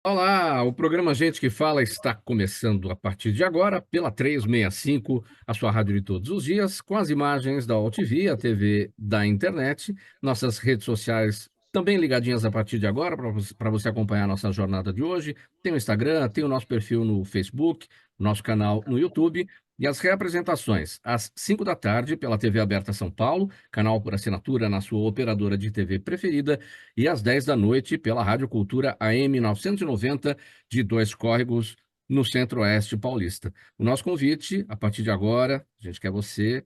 Olá, o programa Gente que Fala está começando a partir de agora pela 365, a sua rádio de todos os dias, com as imagens da UOL TV, a TV da internet, nossas redes sociais também ligadinhas a partir de agora para você acompanhar a nossa jornada de hoje. Tem o Instagram, tem o nosso perfil no Facebook, nosso canal no YouTube e as reapresentações às 5 da tarde pela TV Aberta São Paulo, canal por assinatura na sua operadora de TV preferida, e às 10 da noite pela Rádio Cultura AM 990 de Dois Córregos, no Centro-Oeste paulista. O nosso convite, a partir de agora, a gente quer você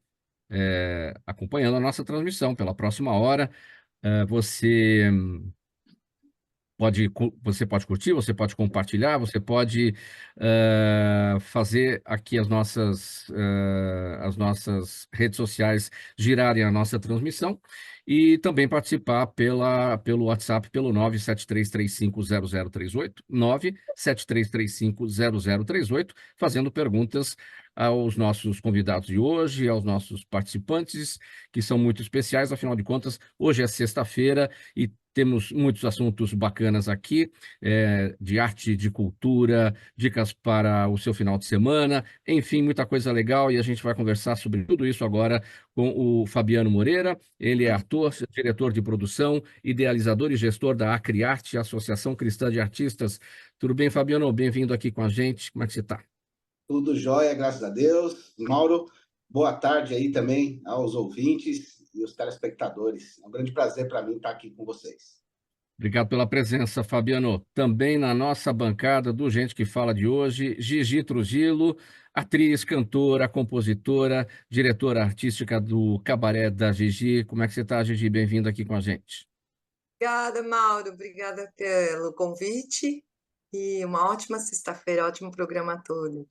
acompanhando a nossa transmissão pela próxima hora. Você você pode curtir, você pode compartilhar, você pode fazer aqui as nossas redes sociais girarem a nossa transmissão e também participar pelo WhatsApp, pelo 973350038, 973350038, fazendo perguntas aos nossos convidados de hoje, aos nossos participantes, que são muito especiais, afinal de contas, hoje é sexta-feira e temos muitos assuntos bacanas aqui, de arte, de cultura, dicas para o seu final de semana, enfim, muita coisa legal, e a gente vai conversar sobre tudo isso agora com o Fabiano Moreira. Ele é ator, diretor de produção, idealizador e gestor da Acriarte, Associação Cristã de Artistas. Tudo bem, Fabiano? Bem-vindo aqui com a gente. Como é que você está? Tudo jóia, graças a Deus. Mauro, boa tarde aí também aos ouvintes e os telespectadores. É um grande prazer para mim estar aqui com vocês. Obrigado pela presença, Fabiano. Também na nossa bancada do Gente que Fala de hoje, Gigi Trujillo, atriz, cantora, compositora, diretora artística do Cabaré da Gigi. Como é que você está, Gigi? Bem-vindo aqui com a gente. Obrigada, Mauro. Obrigada pelo convite e uma ótima sexta-feira, ótimo programa todo.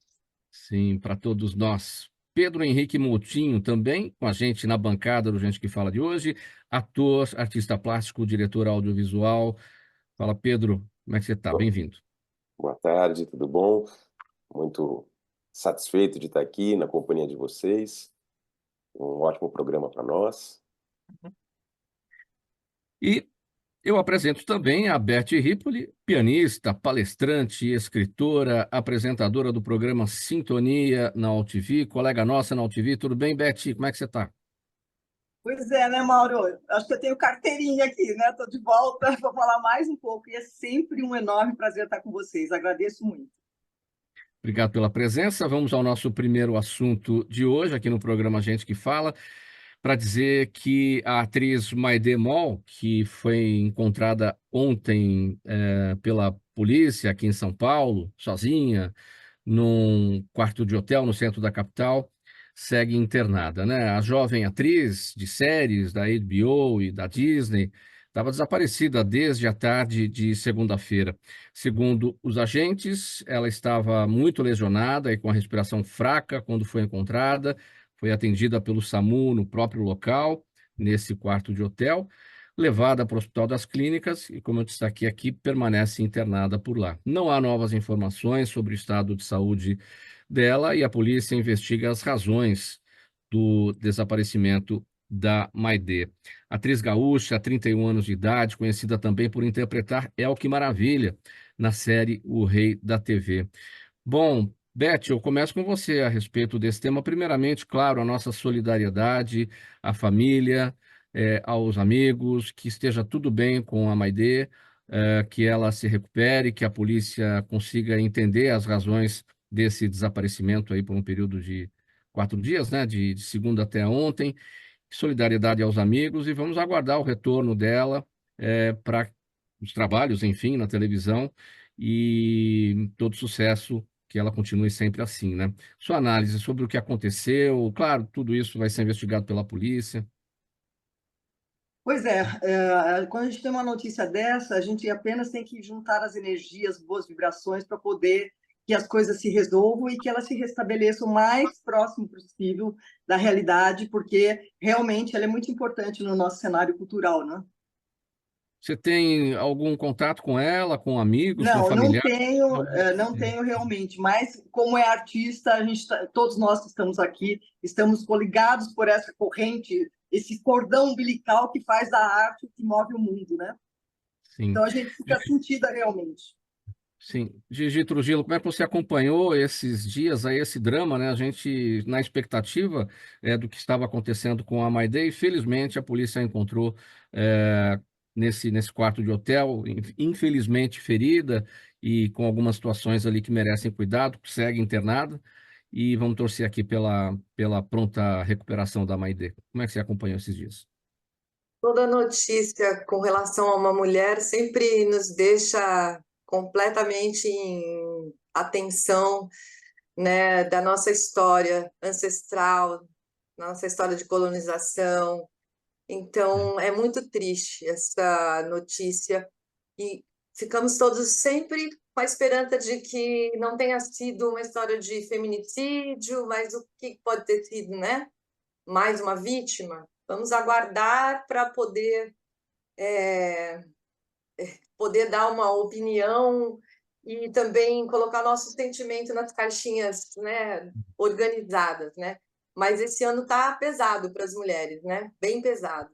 Sim, para todos nós. Pedro Henrique Moutinho, também com a gente na bancada do Gente que Fala de hoje, ator, artista plástico, diretor audiovisual. Fala, Pedro, como é que você está? Bem-vindo. Boa tarde, tudo bom? Muito satisfeito de estar aqui na companhia de vocês. Um ótimo programa para nós. E eu apresento também a Beth Ripoli, pianista, palestrante, escritora, apresentadora do programa Sintonia na UOL TV, colega nossa na UOL TV. Tudo bem, Beth? Como é que você está? Pois é, né, Mauro? Acho que eu tenho carteirinha aqui, né? Estou de volta para falar mais um pouco e é sempre um enorme prazer estar com vocês. Agradeço muito. Obrigado pela presença. Vamos ao nosso primeiro assunto de hoje, aqui no programa Gente que Fala, para dizer que a atriz Maide Mol, que foi encontrada ontem pela polícia aqui em São Paulo, sozinha, num quarto de hotel no centro da capital, segue internada, né? A jovem atriz de séries da HBO e da Disney estava desaparecida desde a tarde de segunda-feira. Segundo os agentes, ela estava muito lesionada e com a respiração fraca quando foi encontrada. Foi atendida pelo SAMU no próprio local, nesse quarto de hotel, levada para o Hospital das Clínicas e, como eu destaquei aqui, permanece internada por lá. Não há novas informações sobre o estado de saúde dela e a polícia investiga as razões do desaparecimento da Maide. Atriz gaúcha, 31 anos de idade, conhecida também por interpretar Elke Maravilha na série O Rei da TV. Bom, Beth, eu começo com você a respeito desse tema. Primeiramente, claro, a nossa solidariedade à família, aos amigos, que esteja tudo bem com a Maide, que ela se recupere, que a polícia consiga entender as razões desse desaparecimento aí por um período de 4 dias, né, de segunda até ontem. Solidariedade aos amigos e vamos aguardar o retorno dela para os trabalhos, enfim, na televisão e todo sucesso, que ela continue sempre assim, né? Sua análise sobre o que aconteceu, claro, tudo isso vai ser investigado pela polícia. Pois é, quando a gente tem uma notícia dessa, a gente apenas tem que juntar as energias, boas vibrações, para poder que as coisas se resolvam e que elas se restabeleçam o mais próximo possível da realidade, porque realmente ela é muito importante no nosso cenário cultural, né? Você tem algum contato com ela, com amigos, com Não, familiares? não tenho realmente, mas como é artista, todos nós que estamos aqui estamos coligados por essa corrente, esse cordão umbilical que faz da arte o que move o mundo, né? Sim. Então a gente fica sentida realmente. Sim. Gigi Trujillo, como é que você acompanhou esses dias aí, esse drama, né? A gente, na expectativa do que estava acontecendo com a Mayday, felizmente a polícia encontrou é, nesse quarto de hotel, infelizmente ferida e com algumas situações ali que merecem cuidado, segue internada, e vamos torcer aqui pela pronta recuperação da Mayday. Como é que você acompanhou esses dias? Toda notícia com relação a uma mulher sempre nos deixa completamente em atenção, né, da nossa história ancestral, nossa história de colonização. Então, é muito triste essa notícia e ficamos todos sempre com a esperança de que não tenha sido uma história de feminicídio, mas o que pode ter sido, né? Mais uma vítima. Vamos aguardar para poder dar uma opinião e também colocar nosso sentimento nas caixinhas, né, organizadas, né? Mas esse ano tá pesado para as mulheres, né? Bem pesado.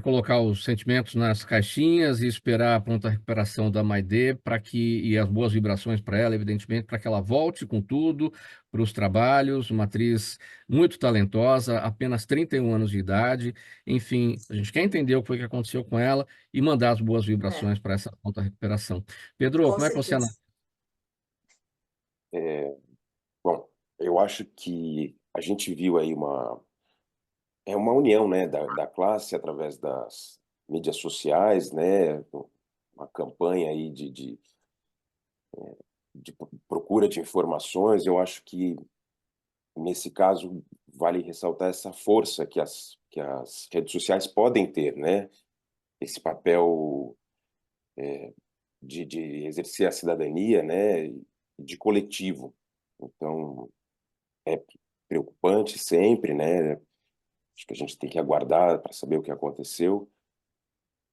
Colocar os sentimentos nas caixinhas e esperar a pronta recuperação da Maidê e as boas vibrações para ela, evidentemente, para que ela volte com tudo para os trabalhos, uma atriz muito talentosa, apenas 31 anos de idade. Enfim, a gente quer entender o que foi que aconteceu com ela e mandar as boas É, vibrações para essa pronta recuperação. Pedro, com como é que você certeza. É, bom, eu acho que a gente viu aí uma união, né, da classe através das mídias sociais, né, uma campanha aí de procura de informações. Eu acho que, nesse caso, vale ressaltar essa força que as redes sociais podem ter, né, esse papel de exercer a cidadania, né, de coletivo. Então, é preocupante sempre, né, acho que a gente tem que aguardar para saber o que aconteceu,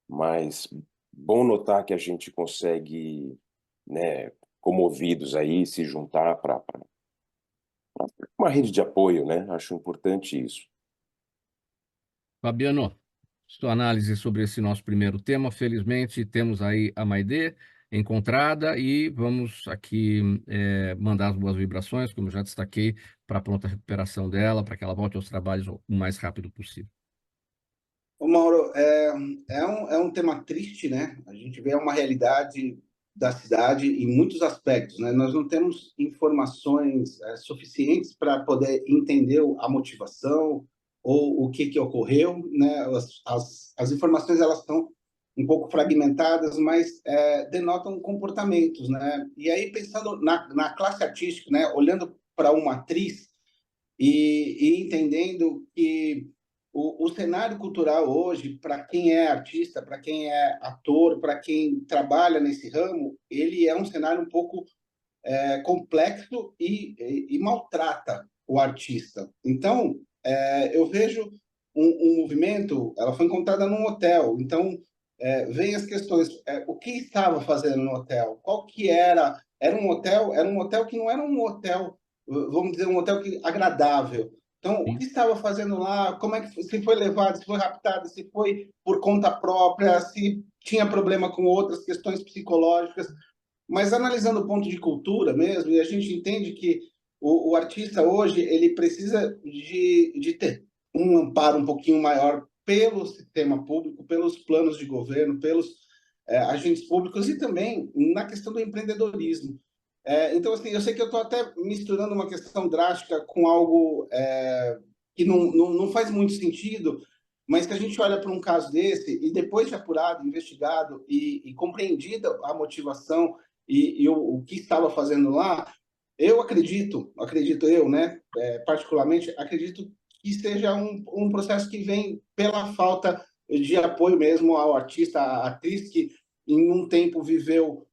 mas bom notar que a gente consegue, né, comovidos aí, se juntar para uma rede de apoio, né? Acho importante isso. Fabiano, sua análise sobre esse nosso primeiro tema. Felizmente, temos aí a Maidê encontrada e vamos aqui mandar as boas vibrações, como eu já destaquei, para a pronta recuperação dela, para que ela volte aos trabalhos o mais rápido possível. Ô, Mauro, é um tema triste, né? A gente vê uma realidade da cidade em muitos aspectos, né? Nós não temos informações suficientes para poder entender a motivação ou o que ocorreu, né? As informações elas estão um pouco fragmentadas, mas denotam comportamentos, né? E aí, pensando na classe artística, né? Olhando para uma atriz e entendendo que o cenário cultural hoje, para quem é artista, para quem é ator, para quem trabalha nesse ramo, ele é um cenário um pouco complexo e maltrata o artista. Então, eu vejo um movimento, ela foi encontrada num hotel, então vem as questões, o que estava fazendo no hotel? Qual que era? Era um hotel que não era um hotel, vamos dizer, um hotel agradável. Então, o Sim. que estava fazendo lá? Como é que se foi levado, se foi raptado, se foi por conta própria, se tinha problema com outras questões psicológicas. Mas analisando o ponto de cultura mesmo, e a gente entende que o artista hoje ele precisa de ter um amparo um pouquinho maior pelo sistema público, pelos planos de governo, pelos agentes públicos e também na questão do empreendedorismo. Então, assim, eu sei que eu estou até misturando uma questão drástica com algo que não faz muito sentido, mas que a gente olha para um caso desse e depois de apurado, investigado e compreendida a motivação e o que estava fazendo lá, eu acredito eu, né, particularmente, acredito que seja um processo que vem pela falta de apoio mesmo ao artista, à atriz, que em um tempo viveu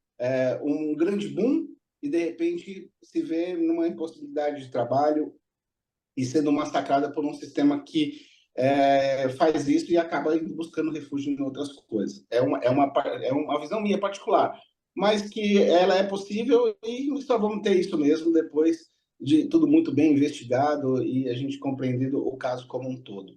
um grande boom e, de repente, se vê numa impossibilidade de trabalho e sendo massacrada por um sistema que faz isso e acaba indo buscando refúgio em outras coisas. É uma visão minha particular, mas que ela é possível e só vamos ter isso mesmo depois de tudo muito bem investigado e a gente compreendido o caso como um todo.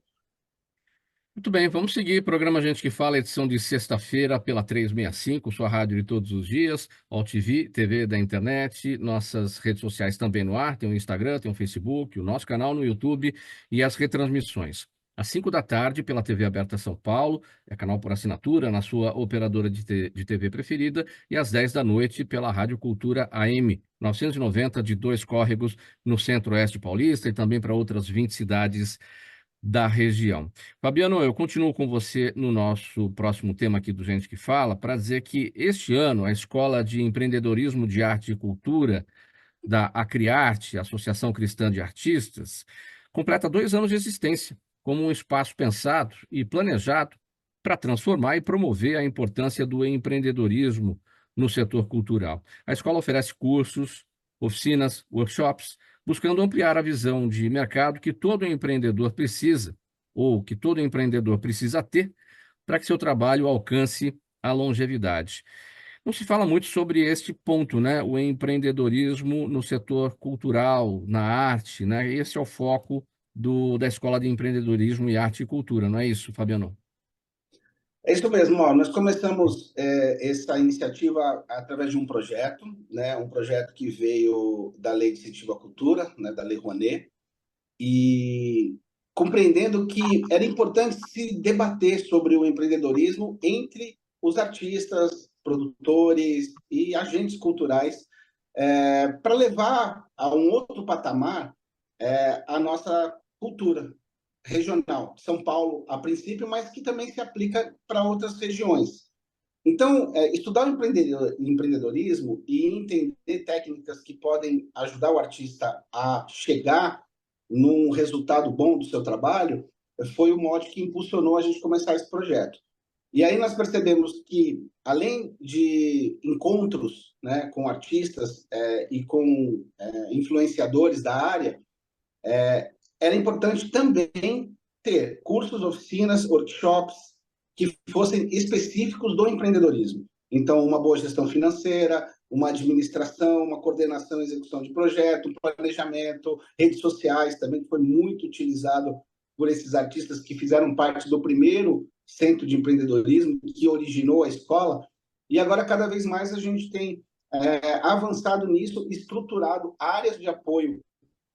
Muito bem, vamos seguir. Programa Gente que Fala, edição de sexta-feira pela 365, sua rádio de todos os dias, TV, TV da internet, nossas redes sociais também no ar, tem o Instagram, tem o Facebook, o nosso canal no YouTube e as retransmissões. Às 5 da tarde, pela TV Aberta São Paulo, é canal por assinatura, na sua operadora de TV preferida, e às 10 da noite, pela Rádio Cultura AM 990, de Dois Córregos, no Centro-Oeste Paulista, e também para outras 20 cidades da região. Fabiano, eu continuo com você no nosso próximo tema aqui do Gente que Fala, para dizer que este ano a Escola de Empreendedorismo de Arte e Cultura da Acriarte, Associação Cristã de Artistas, completa 2 anos de existência, como um espaço pensado e planejado para transformar e promover a importância do empreendedorismo no setor cultural. A escola oferece cursos, oficinas, workshops, buscando ampliar a visão de mercado que todo empreendedor precisa, ou que todo empreendedor precisa ter, para que seu trabalho alcance a longevidade. Não se fala muito sobre este ponto, né? O empreendedorismo no setor cultural, na arte, né? Esse é o foco da Escola de Empreendedorismo e Arte e Cultura, não é isso, Fabiano? É isso mesmo, ó. Nós começamos essa iniciativa através de um projeto, né? Um projeto que veio da Lei de Incentivo à Cultura, né? Da Lei Rouanet, e compreendendo que era importante se debater sobre o empreendedorismo entre os artistas, produtores e agentes culturais, para levar a um outro patamar a nossa cultura regional, São Paulo a princípio, mas que também se aplica para outras regiões. Então, estudar o empreendedorismo e entender técnicas que podem ajudar o artista a chegar num resultado bom do seu trabalho foi o mote que impulsionou a gente começar esse projeto. E aí nós percebemos que, além de encontros, né, com artistas e com influenciadores da área, era importante também ter cursos, oficinas, workshops que fossem específicos do empreendedorismo. Então, uma boa gestão financeira, uma administração, uma coordenação e execução de projeto, um planejamento, redes sociais também, que foi muito utilizado por esses artistas que fizeram parte do primeiro centro de empreendedorismo que originou a escola. E agora, cada vez mais, a gente tem avançado nisso, estruturado áreas de apoio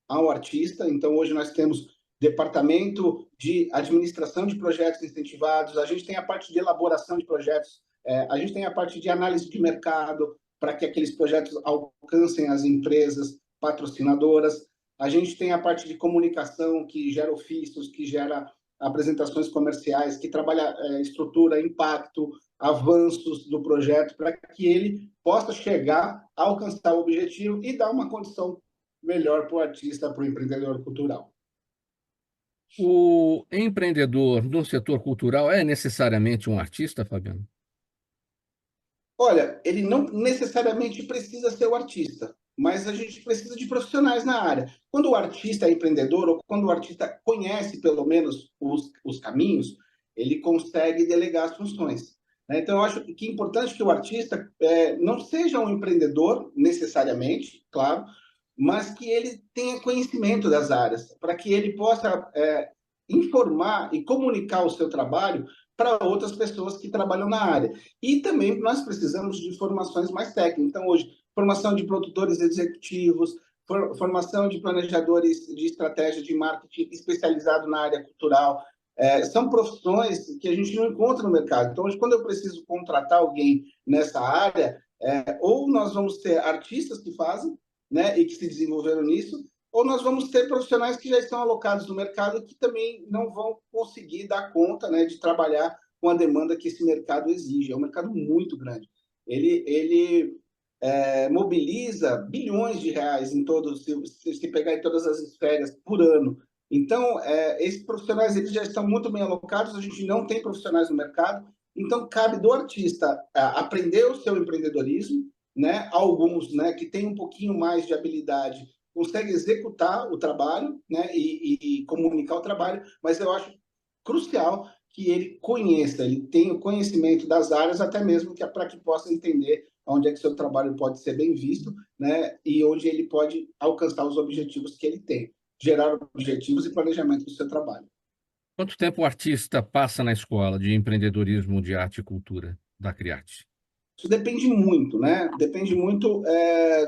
ao artista. Então, hoje nós temos departamento de administração de projetos incentivados, a gente tem a parte de elaboração de projetos, a gente tem a parte de análise de mercado para que aqueles projetos alcancem as empresas patrocinadoras, a gente tem a parte de comunicação que gera ofícios, que gera apresentações comerciais, que trabalha estrutura, impacto, avanços do projeto para que ele possa chegar a alcançar o objetivo e dar uma condição melhor para o artista, para o empreendedor cultural. O empreendedor no setor cultural é necessariamente um artista, Fabiano? Olha, ele não necessariamente precisa ser o artista, mas a gente precisa de profissionais na área. Quando o artista é empreendedor, ou quando o artista conhece, pelo menos, os caminhos, ele consegue delegar as funções. Então, eu acho que é importante que o artista não seja um empreendedor, necessariamente, claro, mas que ele tenha conhecimento das áreas, para que ele possa informar e comunicar o seu trabalho para outras pessoas que trabalham na área. E também nós precisamos de formações mais técnicas. Então, hoje, formação de produtores executivos, formação de planejadores de estratégia de marketing especializado na área cultural. São profissões que a gente não encontra no mercado. Então, hoje, quando eu preciso contratar alguém nessa área, ou nós vamos ter artistas que fazem, né, e que se desenvolveram nisso, ou nós vamos ter profissionais que já estão alocados no mercado que também não vão conseguir dar conta, né, de trabalhar com a demanda que esse mercado exige. É um mercado muito grande. Ele mobiliza bilhões de reais em todos, se pegar em todas as esferas por ano. Então, esses profissionais eles já estão muito bem alocados, a gente não tem profissionais no mercado, então cabe do artista aprender o seu empreendedorismo, né? Alguns, né, que têm um pouquinho mais de habilidade conseguem executar o trabalho, né, e comunicar o trabalho, mas eu acho crucial que ele conheça, ele tenha o conhecimento das áreas, até mesmo para que possa entender onde é que seu trabalho pode ser bem visto, né, e onde ele pode alcançar os objetivos que ele tem, gerar objetivos e planejamento do seu trabalho. Quanto tempo o artista passa na escola de empreendedorismo de arte e cultura da Criarte? Isso depende muito, né? Depende muito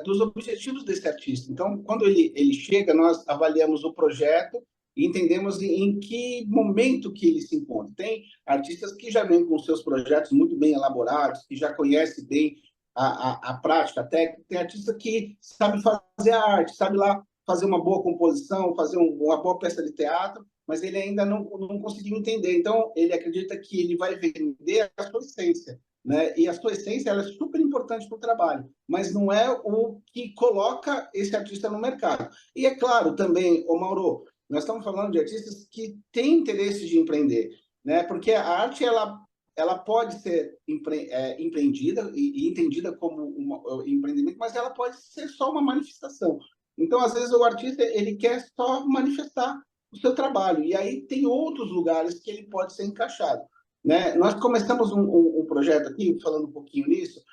dos objetivos desse artista. Então, quando ele chega, nós avaliamos o projeto e entendemos em que momento que ele se encontra. Tem artistas que já vêm com seus projetos muito bem elaborados, que já conhecem bem a prática, a técnica. Tem artista que sabe fazer a arte, sabe lá fazer uma boa composição, fazer uma boa peça de teatro, mas ele ainda não conseguiu entender. Então, ele acredita que ele vai vender a sua essência, né? E a sua essência ela é super importante para o trabalho, mas não é o que coloca esse artista no mercado. E é claro também, ô Mauro, nós estamos falando de artistas que têm interesse de empreender, né? Porque a arte ela pode ser empreendida e entendida como um empreendimento, mas ela pode ser só uma manifestação. Então, às vezes, o artista ele quer só manifestar o seu trabalho, e aí tem outros lugares que ele pode ser encaixado, né? Nós começamos um projeto aqui, falando um pouquinho nisso,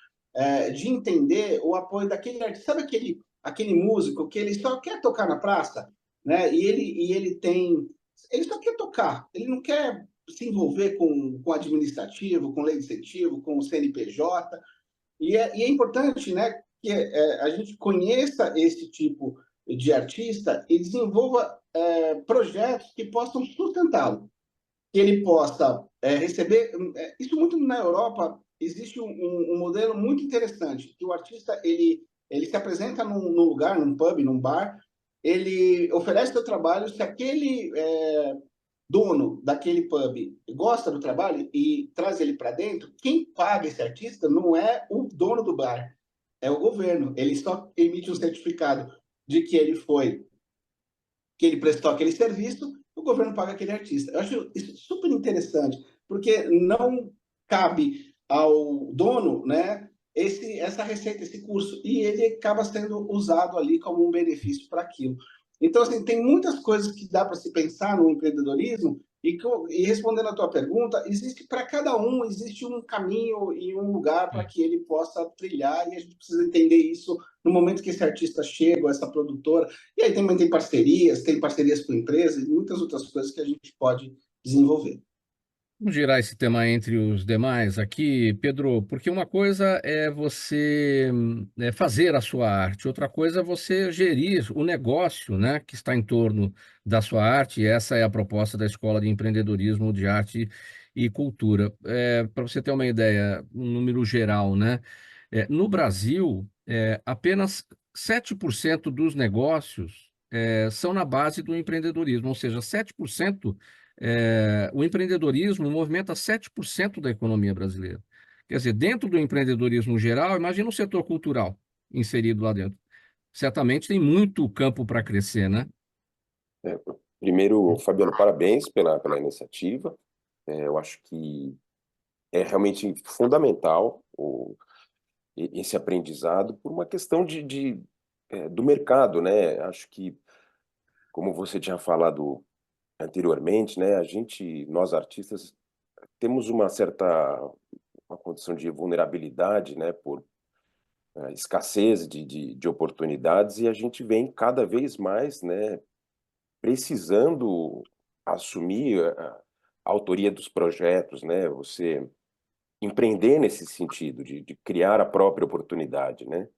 de entender o apoio daquele artista. Sabe aquele músico que ele só quer tocar na praça, né? Ele só quer tocar, ele não quer se envolver com administrativo, com lei de incentivo, com o CNPJ. E é importante, né, que a gente conheça esse tipo de artista e desenvolva projetos que possam sustentá-lo, que ele possa receber. Isso muito na Europa existe um modelo muito interessante, que o artista ele se apresenta num lugar, num pub, num bar, ele oferece seu trabalho, se aquele dono daquele pub gosta do trabalho e traz ele para dentro, quem paga esse artista não é o dono do bar, é o governo. Ele só emite um certificado de que ele prestou aquele serviço, o governo paga aquele artista. Eu acho isso super interessante, porque não cabe ao dono, né, essa receita, esse curso, e ele acaba sendo usado ali como um benefício para aquilo. Então, assim, tem muitas coisas que dá para se pensar no empreendedorismo, e respondendo a tua pergunta, existe para cada um, existe um caminho e um lugar para que ele possa trilhar, e a gente precisa entender isso no momento que esse artista chega, ou essa produtora. E aí também tem parcerias com empresas e muitas outras coisas que a gente pode desenvolver. Vamos girar esse tema entre os demais aqui, Pedro, porque uma coisa é você fazer a sua arte, outra coisa é você gerir o negócio, né, que está em torno da sua arte, e essa é a proposta da Escola de Empreendedorismo de Arte e Cultura. Para você ter uma ideia, um número geral, né, no Brasil, apenas 7% dos negócios são na base do empreendedorismo, ou seja, 7%. O empreendedorismo movimenta 7% da economia brasileira. Quer dizer, dentro do empreendedorismo geral, imagina o setor cultural inserido lá dentro. Certamente tem muito campo para crescer, né? Primeiro, Fabiano, parabéns pela iniciativa. Eu acho que é realmente fundamental esse aprendizado por uma questão do mercado, né? Acho que, como você tinha falado anteriormente, né, nós artistas, temos uma condição de vulnerabilidade, né, por escassez de oportunidades, e a gente vem cada vez mais, né, precisando assumir a autoria dos projetos, né, você empreender nesse sentido de criar a própria oportunidade, né,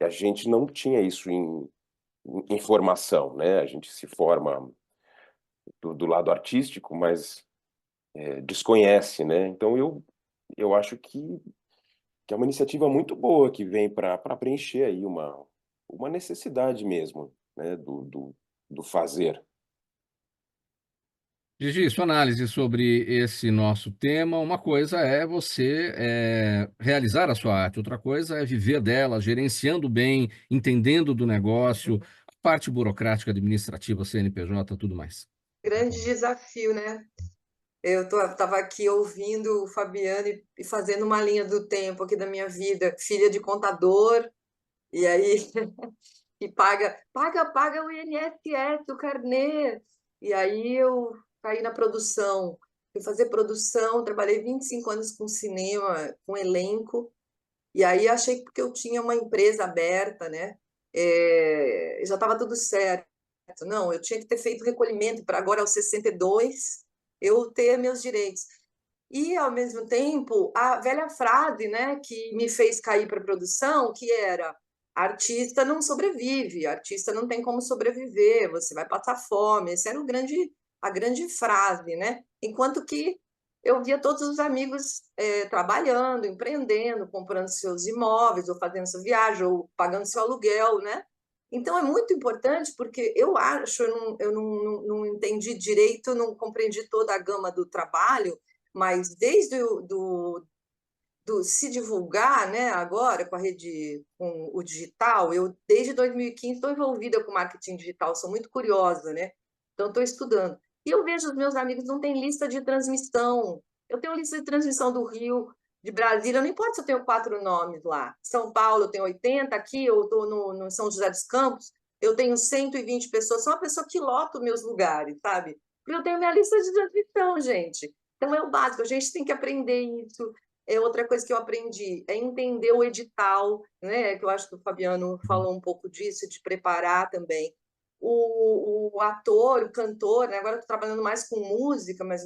e a gente não tinha isso em formação, né, a gente se forma do lado artístico, mas desconhece, né, então eu acho que é uma iniciativa muito boa que vem para preencher aí uma necessidade mesmo, né, do fazer. Gigi, sua análise sobre esse nosso tema, uma coisa é você realizar a sua arte, outra coisa é viver dela, gerenciando bem, entendendo do negócio, a parte burocrática, administrativa, CNPJ, tudo mais. Grande desafio, né? Eu estava aqui ouvindo o Fabiano e fazendo uma linha do tempo aqui da minha vida, filha de contador, e aí e paga o INSS, o carnê. E aí eu caí na produção, fui fazer produção, trabalhei 25 anos com cinema, com elenco, e aí achei que eu tinha uma empresa aberta, né? Já estava tudo certo. Não, eu tinha que ter feito recolhimento para agora aos 62, eu ter meus direitos. E, ao mesmo tempo, a velha frase, né, que me fez cair para a produção, que era: artista não sobrevive, artista não tem como sobreviver, você vai passar fome. Essa era a grande frase, né? Enquanto que eu via todos os amigos trabalhando, empreendendo, comprando seus imóveis, ou fazendo sua viagem, ou pagando seu aluguel, né? Então, é muito importante, porque eu acho, não entendi direito, não compreendi toda a gama do trabalho, mas desde do se divulgar, né, agora com a rede, com o digital, eu desde 2015 estou envolvida com marketing digital, sou muito curiosa, né? Então estou estudando. E eu vejo os meus amigos não têm lista de transmissão. Eu tenho lista de transmissão do Rio, de Brasília, não importa se eu tenho 4 nomes lá. São Paulo eu tenho 80, aqui eu estou no São José dos Campos, eu tenho 120 pessoas, sou uma pessoa que lota os meus lugares, sabe? Porque eu tenho minha lista de transmissão, gente. Então é o básico, a gente tem que aprender isso. Outra coisa que eu aprendi é entender o edital, né? Que eu acho que o Fabiano falou um pouco disso, de preparar também. O ator, o cantor, né? Agora eu estou trabalhando mais com música, mas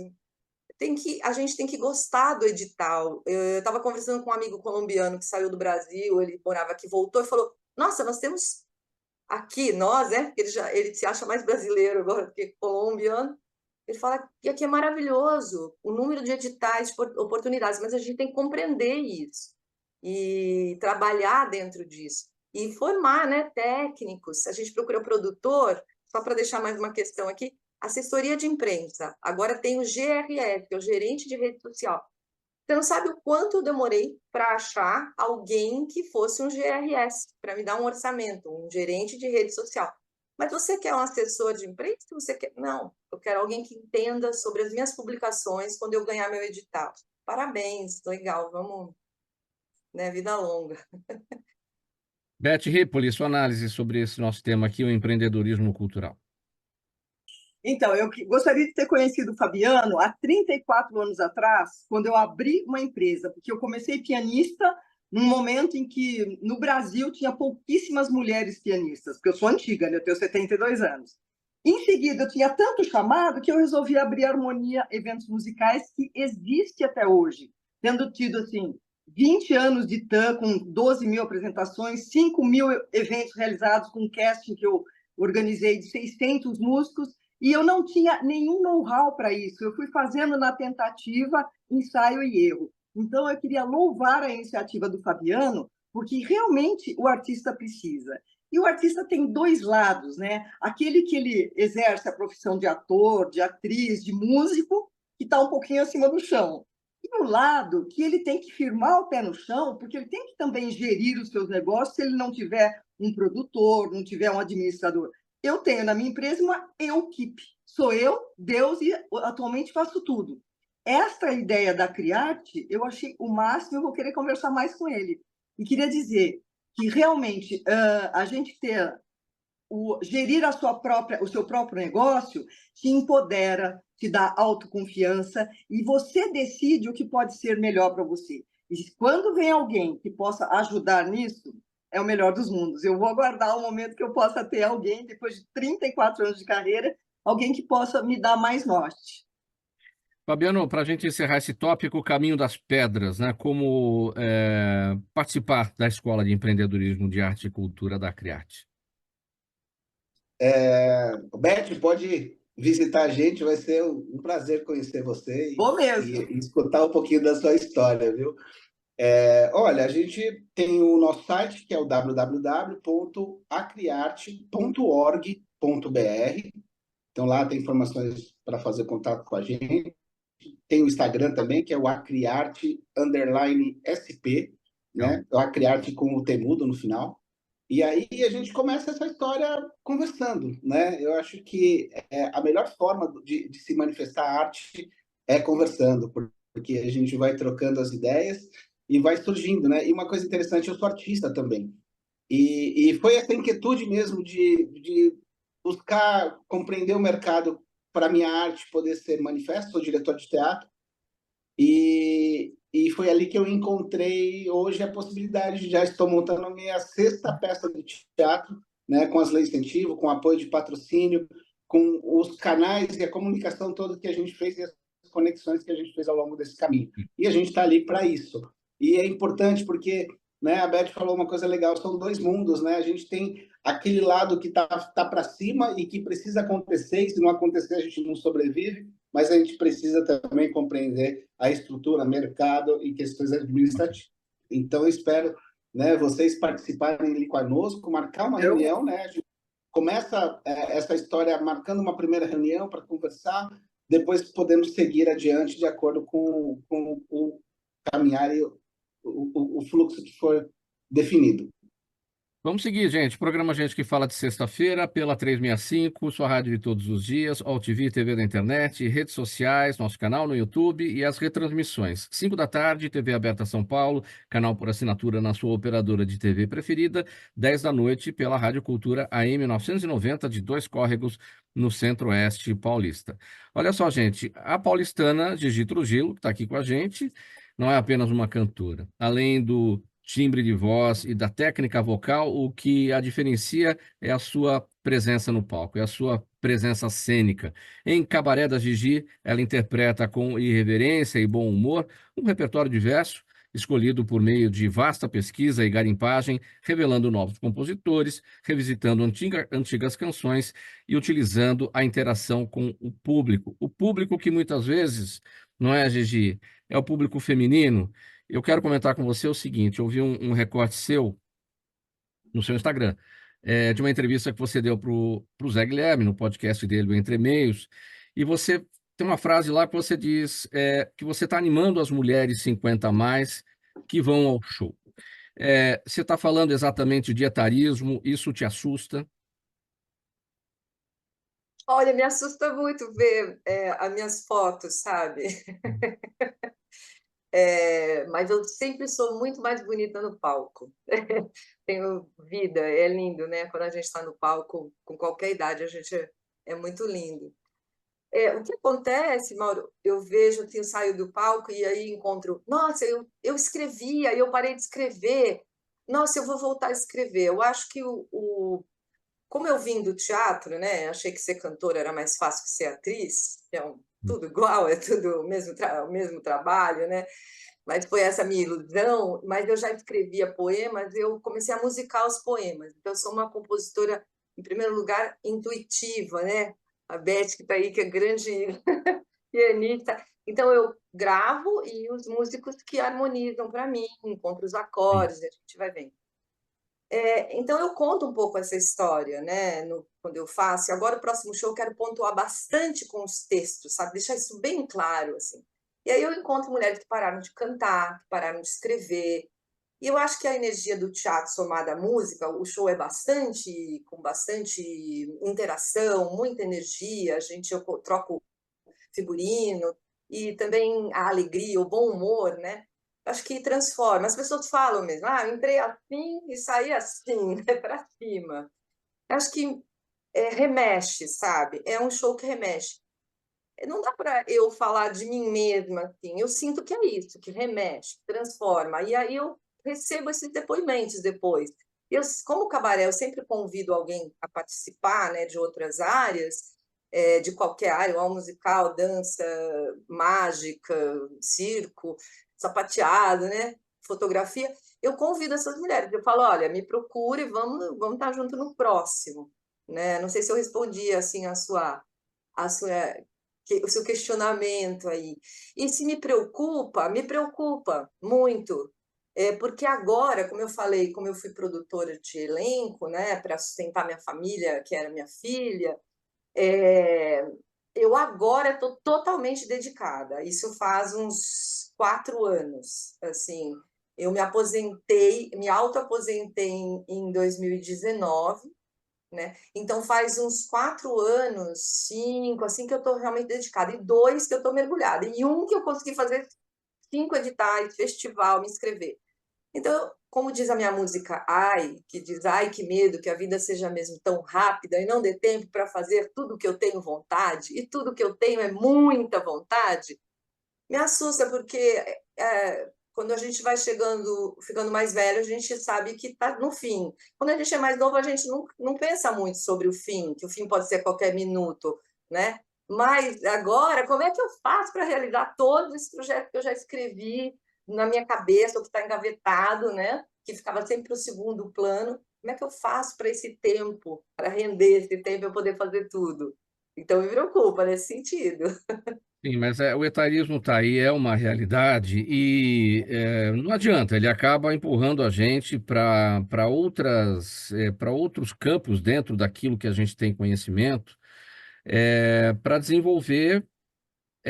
a gente tem que gostar do edital. Eu estava conversando com um amigo colombiano que saiu do Brasil, ele morava aqui, voltou e falou: nossa, nós temos aqui, nós, né? Porque ele se acha mais brasileiro agora do que colombiano. Ele fala que aqui é maravilhoso, o número de editais, de oportunidades, mas a gente tem que compreender isso e trabalhar dentro disso. E formar, né, técnicos. A gente procura produtor, só para deixar mais uma questão aqui, assessoria de imprensa. Agora tem o GRS, que é o gerente de rede social. Você não sabe o quanto eu demorei para achar alguém que fosse um GRS, para me dar um orçamento, um gerente de rede social. Mas você quer um assessor de imprensa? Você quer? Não, eu quero alguém que entenda sobre as minhas publicações quando eu ganhar meu edital. Parabéns, legal, vamos, né, vida longa. Beth Ripoli, sua análise sobre esse nosso tema aqui, o empreendedorismo cultural. Então, gostaria de ter conhecido o Fabiano há 34 anos atrás, quando eu abri uma empresa, porque eu comecei pianista num momento em que no Brasil tinha pouquíssimas mulheres pianistas, porque eu sou antiga, né? Eu tenho 72 anos. Em seguida, eu tinha tanto chamado que eu resolvi abrir a Harmonia Eventos Musicais, que existe até hoje, tendo tido, assim, 20 anos de TAM, com 12 mil apresentações, 5 mil eventos realizados com casting que eu organizei de 600 músicos, e eu não tinha nenhum know-how para isso. Eu fui fazendo na tentativa, ensaio e erro. Então, eu queria louvar a iniciativa do Fabiano, porque realmente o artista precisa. E o artista tem dois lados, né? Aquele que ele exerce a profissão de ator, de atriz, de músico, que está um pouquinho acima do chão. E o lado que ele tem que firmar o pé no chão, porque ele tem que também gerir os seus negócios se ele não tiver um produtor, não tiver um administrador. Eu tenho na minha empresa uma equipe. Sou eu, Deus, e atualmente faço tudo. Esta ideia da Criarte, eu achei o máximo, eu vou querer conversar mais com ele. E queria dizer que realmente a gente gerir o seu próprio negócio te empodera, te dá autoconfiança e você decide o que pode ser melhor para você. E quando vem alguém que possa ajudar nisso, é o melhor dos mundos. Eu vou aguardar o momento que eu possa ter alguém, depois de 34 anos de carreira, alguém que possa me dar mais norte. Fabiano, para a gente encerrar esse tópico, o caminho das pedras, né? Como participar da Escola de Empreendedorismo de Arte e Cultura da Criarte. Beth, pode visitar a gente, vai ser um prazer conhecer você e escutar um pouquinho da sua história, viu? Olha, a gente tem o nosso site, que é o www.acriarte.org.br. Então, lá tem informações para fazer contato com a gente. Tem o Instagram também, que é o acriarte_sp, né? O acriarte com o temudo no final. E aí a gente começa essa história conversando, né? Eu acho que a melhor forma de se manifestar a arte é conversando, porque a gente vai trocando as ideias e vai surgindo, né? E uma coisa interessante, eu sou artista também. E foi essa inquietude mesmo de buscar compreender o mercado para a minha arte poder ser manifesta. Sou diretor de teatro e foi ali que eu encontrei hoje a possibilidade de já estou montando a minha 6ª peça de teatro, né, com as leis de incentivo, com apoio de patrocínio, com os canais e a comunicação toda que a gente fez e as conexões que a gente fez ao longo desse caminho. E a gente está ali para isso. E é importante porque, né, a Beth falou uma coisa legal, são dois mundos, né? A gente tem aquele lado que tá para cima e que precisa acontecer, e se não acontecer a gente não sobrevive, mas a gente precisa também compreender a estrutura, mercado e questões administrativas. Então, eu espero, né, vocês participarem ali conosco, marcar uma reunião, né? A gente começa essa história marcando uma primeira reunião para conversar, depois podemos seguir adiante de acordo com o caminhar e o fluxo que for definido. Vamos seguir, gente. Programa Gente que Fala de sexta-feira pela 365, sua rádio de todos os dias, OLTV, TV da internet, redes sociais, nosso canal no YouTube e as retransmissões. 5 da tarde, TV Aberta São Paulo, canal por assinatura na sua operadora de TV preferida. 10 da noite pela Rádio Cultura AM 990 de Dois Córregos, no Centro-Oeste paulista. Olha só, gente, a paulistana Gigi Trujillo, que está aqui com a gente, não é apenas uma cantora. Além do timbre de voz e da técnica vocal, o que a diferencia é a sua presença no palco, é a sua presença cênica. Em Cabaré da Gigi, ela interpreta com irreverência e bom humor um repertório diverso, escolhido por meio de vasta pesquisa e garimpagem, revelando novos compositores, revisitando antigas canções e utilizando a interação com o público. O público que muitas vezes, não é, Gigi, é o público feminino. Eu quero comentar com você o seguinte: eu vi um recorte seu no seu Instagram, de uma entrevista que você deu para o Zé Guilherme, no podcast dele, o Entre Meios, e você tem uma frase lá que você diz que você está animando as mulheres 50 a mais que vão ao show. Você está falando exatamente de etarismo, isso te assusta? Olha, me assusta muito ver as minhas fotos, sabe? Mas eu sempre sou muito mais bonita no palco. Tenho vida, é lindo, né? Quando a gente está no palco, com qualquer idade, a gente é muito lindo. O que acontece, Mauro, eu vejo, eu saio do palco e aí encontro, nossa, eu escrevia, eu parei de escrever, nossa, eu vou voltar a escrever. Eu acho que como eu vim do teatro, né? Achei que ser cantora era mais fácil que ser atriz, tudo igual, é tudo o mesmo trabalho, né? Mas foi essa minha ilusão. Mas eu já escrevia poemas, eu comecei a musicar os poemas. Então, eu sou uma compositora, em primeiro lugar, intuitiva, né? A Beth, que está aí, que é grande pianista. Então, eu gravo e os músicos que harmonizam para mim, encontro os acordes, a gente vai vendo. Então, eu conto um pouco essa história, né? Quando eu faço. E agora, o próximo show, eu quero pontuar bastante com os textos, sabe? Deixar isso bem claro, assim. E aí eu encontro mulheres que pararam de cantar, que pararam de escrever. E eu acho que a energia do teatro somada à música, o show é com bastante interação, muita energia. Eu troco figurino e também a alegria, o bom humor, né? Acho que transforma. As pessoas falam mesmo, eu entrei assim e saí assim, né, para cima. Acho que remexe, sabe? É um show que remexe. Não dá para eu falar de mim mesma assim. Eu sinto que é isso, que remexe, transforma. E aí eu recebo esses depoimentos depois. Como cabaré, eu sempre convido alguém a participar, né, de outras áreas, de qualquer área, ou musical, dança, mágica, circo, sapateado, né, fotografia. Eu convido essas mulheres. Eu falo, olha, me procure, vamos estar junto no próximo, né? Não sei se eu respondi assim o seu questionamento aí. E se me preocupa muito, porque agora, como eu falei, como eu fui produtora de elenco, né, para sustentar minha família, que era minha filha, eu agora estou totalmente dedicada. Isso faz uns 4 anos, assim. Eu me aposentei, me auto-aposentei em 2019, né? Então faz uns 4 anos, 5, assim que eu estou realmente dedicada, e 2 que eu estou mergulhada, e um que eu consegui fazer 5 editais, festival, me inscrever. Então, como diz a minha música, Ai, que diz, ai, que medo que a vida seja mesmo tão rápida e não dê tempo para fazer tudo o que eu tenho vontade, e tudo que eu tenho é muita vontade, me assusta, porque quando a gente vai ficando mais velho, a gente sabe que está no fim. Quando a gente é mais novo, a gente não pensa muito sobre o fim, que o fim pode ser a qualquer minuto, né? Mas agora, como é que eu faço para realizar todo esse projeto que eu já escrevi na minha cabeça, ou que está engavetado, né? Que ficava sempre para o segundo plano? Como é que eu faço para esse tempo, para render esse tempo e eu poder fazer tudo? Então, me preocupa nesse sentido. Sim, mas o etarismo está aí, é uma realidade e não adianta, ele acaba empurrando a gente para para outros campos dentro daquilo que a gente tem conhecimento, para desenvolver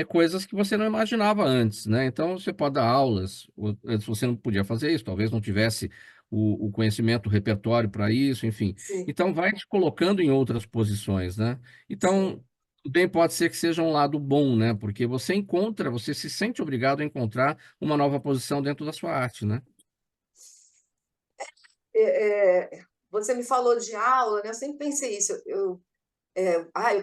coisas que você não imaginava antes, né? Então, você pode dar aulas, antes você não podia fazer isso, talvez não tivesse o conhecimento, o repertório para isso, enfim. Sim, Então, vai te colocando em outras posições, né? sim. Então, também pode ser que seja um lado bom, né? Porque você se sente obrigado a encontrar uma nova posição dentro da sua arte, né? Você me falou de aula, né? Eu sempre pensei isso. Eu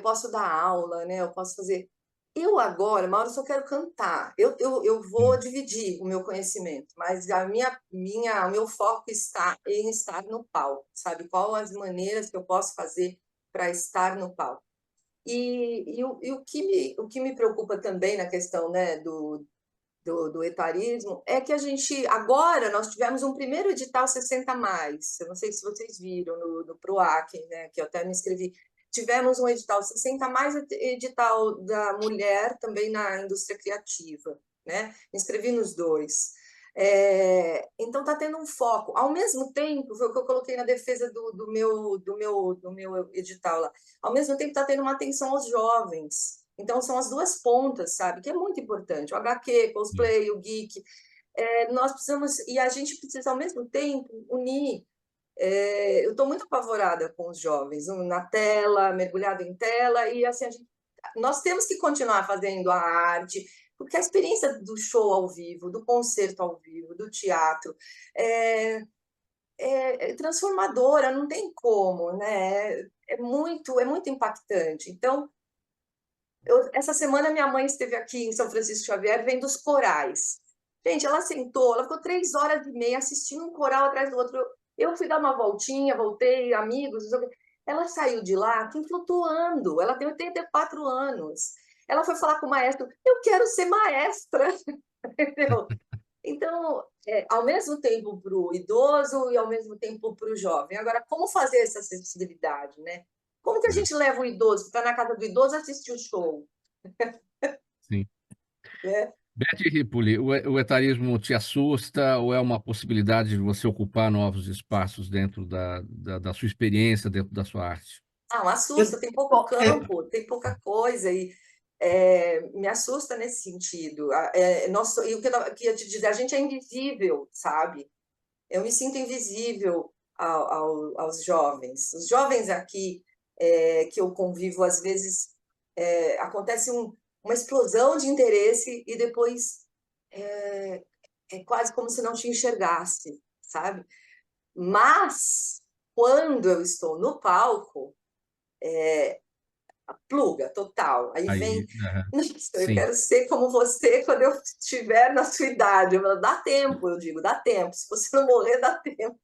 posso dar aula, né? Eu posso fazer. Eu agora, Mauro, só quero cantar. Eu vou Sim, dividir o meu conhecimento, mas o meu foco está em estar no palco, sabe? Qual as maneiras que eu posso fazer para estar no palco? O que me preocupa também na questão, né, do etarismo é que a gente, agora, nós tivemos um primeiro edital 60 mais, eu não sei se vocês viram no PROAC, né, que eu até me inscrevi, tivemos um edital 60 mais, edital da mulher também na indústria criativa, né, me inscrevi nos dois. Então está tendo um foco, ao mesmo tempo, foi o que eu coloquei na defesa do meu edital lá, ao mesmo tempo está tendo uma atenção aos jovens. Então, são as duas pontas, sabe? Que é muito importante. O HQ, sim. cosplay, o geek. Nós precisamos, e a gente precisa, ao mesmo tempo, unir. Eu estou muito apavorada com os jovens, na tela, mergulhado em tela, e assim, nós temos que continuar fazendo a arte, porque a experiência do show ao vivo, do concerto ao vivo, do teatro, é, é transformadora, não tem como, né? É muito impactante. Então, essa semana minha mãe esteve aqui em São Francisco Xavier vendo os corais. Gente, ela sentou, ela ficou 3 horas e meia assistindo um coral atrás do outro. Eu fui dar uma voltinha, voltei, amigos. Ela saiu de lá, assim, flutuando. Ela tem 84 anos. Ela foi falar com o maestro: eu quero ser maestra. Entendeu? Então, ao mesmo tempo para o idoso e ao mesmo tempo para o jovem. Agora, como fazer essa acessibilidade, né? Como que a É, gente leva o idoso, que está na casa do idoso, a assistir o show? sim. Né? Beth Ripoli, o etarismo te assusta ou é uma possibilidade de você ocupar novos espaços dentro da sua experiência, dentro da sua arte? Não, Eu, assusta, tem pouco bom, campo, tem pouca coisa, e me assusta nesse sentido. E o que eu queria te dizer, a gente é invisível, sabe? Eu me sinto invisível aos jovens. Os jovens aqui que eu convivo, às vezes, acontece uma explosão de interesse e depois é quase como se não te enxergasse, sabe? Mas, quando eu estou no palco, pluga total. Aí vem, Aí, aham. nossa, eu Sim. quero ser como você quando eu estiver na sua idade. Eu falo, dá tempo, eu digo, dá tempo. Se você não morrer, dá tempo.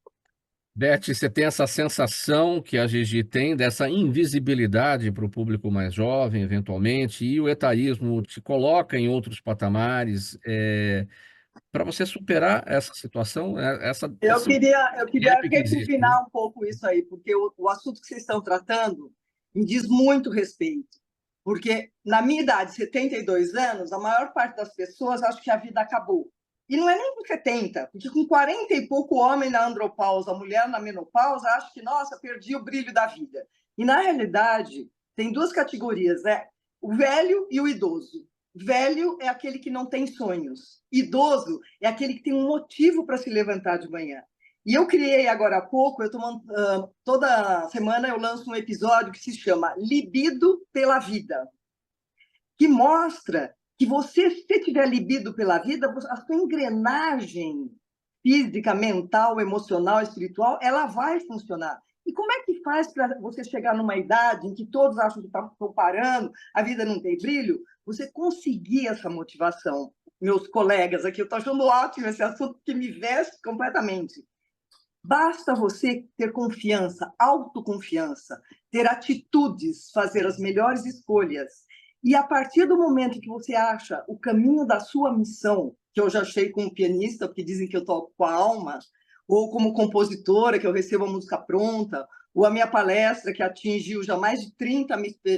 Beth, você tem essa sensação que a Gigi tem dessa invisibilidade para o público mais jovem, eventualmente, e o etarismo te coloca em outros patamares, para você superar essa situação, esse eu queria gap que existe, né? refinar um pouco isso aí, porque o assunto que vocês estão tratando me diz muito respeito. Porque na minha idade, 72 anos, a maior parte das pessoas acha que a vida acabou. E não é nem com 70, porque com 40 e pouco, o homem na andropausa, a mulher na menopausa, acha que, nossa, perdi o brilho da vida. E na realidade, tem duas categorias, né? O velho e o idoso. Velho é aquele que não tem sonhos. Idoso é aquele que tem um motivo para se levantar de manhã. E eu criei agora há pouco, toda semana eu lanço um episódio que se chama Libido pela Vida, que mostra que você, se tiver libido pela vida, a sua engrenagem física, mental, emocional, espiritual, ela vai funcionar. E como é que faz para você chegar numa idade em que todos acham que estão parando, a vida não tem brilho, você conseguir essa motivação? Meus colegas aqui, eu estou achando ótimo esse assunto que me veste completamente. Basta você ter confiança, autoconfiança, ter atitudes, fazer as melhores escolhas E a partir do momento que você acha o caminho da sua missão, que eu já achei como pianista, porque dizem que eu toco com a alma, ou como compositora, que eu recebo a música pronta, ou a minha palestra, que atingiu já mais de 30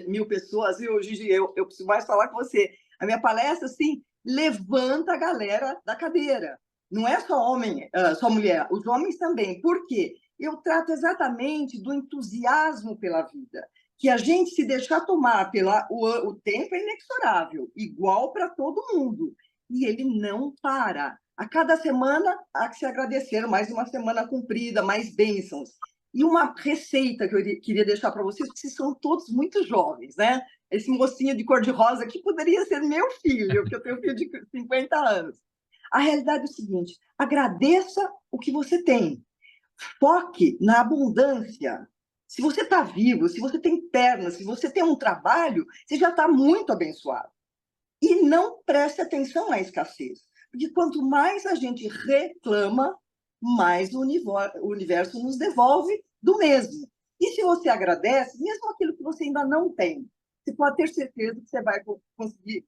mil pessoas, viu, Gigi? Eu preciso mais falar com você. A minha palestra, assim, levanta a galera da cadeira. Não é só homem, só mulher, os homens também. Por quê? Eu trato exatamente do entusiasmo pela vida, que a gente se deixar tomar o tempo é inexorável, igual para todo mundo. E ele não para. A cada semana há que se agradecer, mais uma semana cumprida, mais bênçãos. E uma receita que eu queria deixar para vocês, porque vocês são todos muito jovens, né? Esse mocinho de cor-de-rosa aqui poderia ser meu filho, porque eu tenho um filho de 50 anos. A realidade é o seguinte: agradeça o que você tem. Foque na abundância. Se você está vivo, se você tem pernas, se você tem um trabalho, você já está muito abençoado. E não preste atenção na escassez, porque quanto mais a gente reclama, mais o universo nos devolve do mesmo. E se você agradece, mesmo aquilo que você ainda não tem, você pode ter certeza que você vai conseguir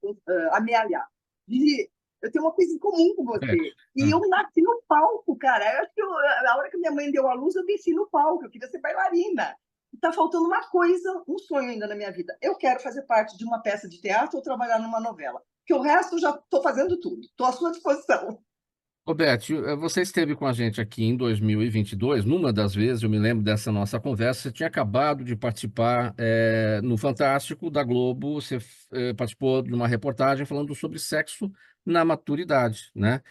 amealhar. E eu tenho uma coisa em comum com você. E eu nasci no palco, cara. Eu acho que a hora que minha mãe deu à luz, eu desci no palco. Eu queria ser bailarina. Está faltando uma coisa, um sonho ainda na minha vida. Eu quero fazer parte de uma peça de teatro ou trabalhar numa novela. Porque o resto eu já estou fazendo tudo. Estou à sua disposição. Roberto, você esteve com a gente aqui em 2022. Numa das vezes, eu me lembro dessa nossa conversa, você tinha acabado de participar no Fantástico da Globo, você participou de uma reportagem falando sobre sexo na maturidade, né?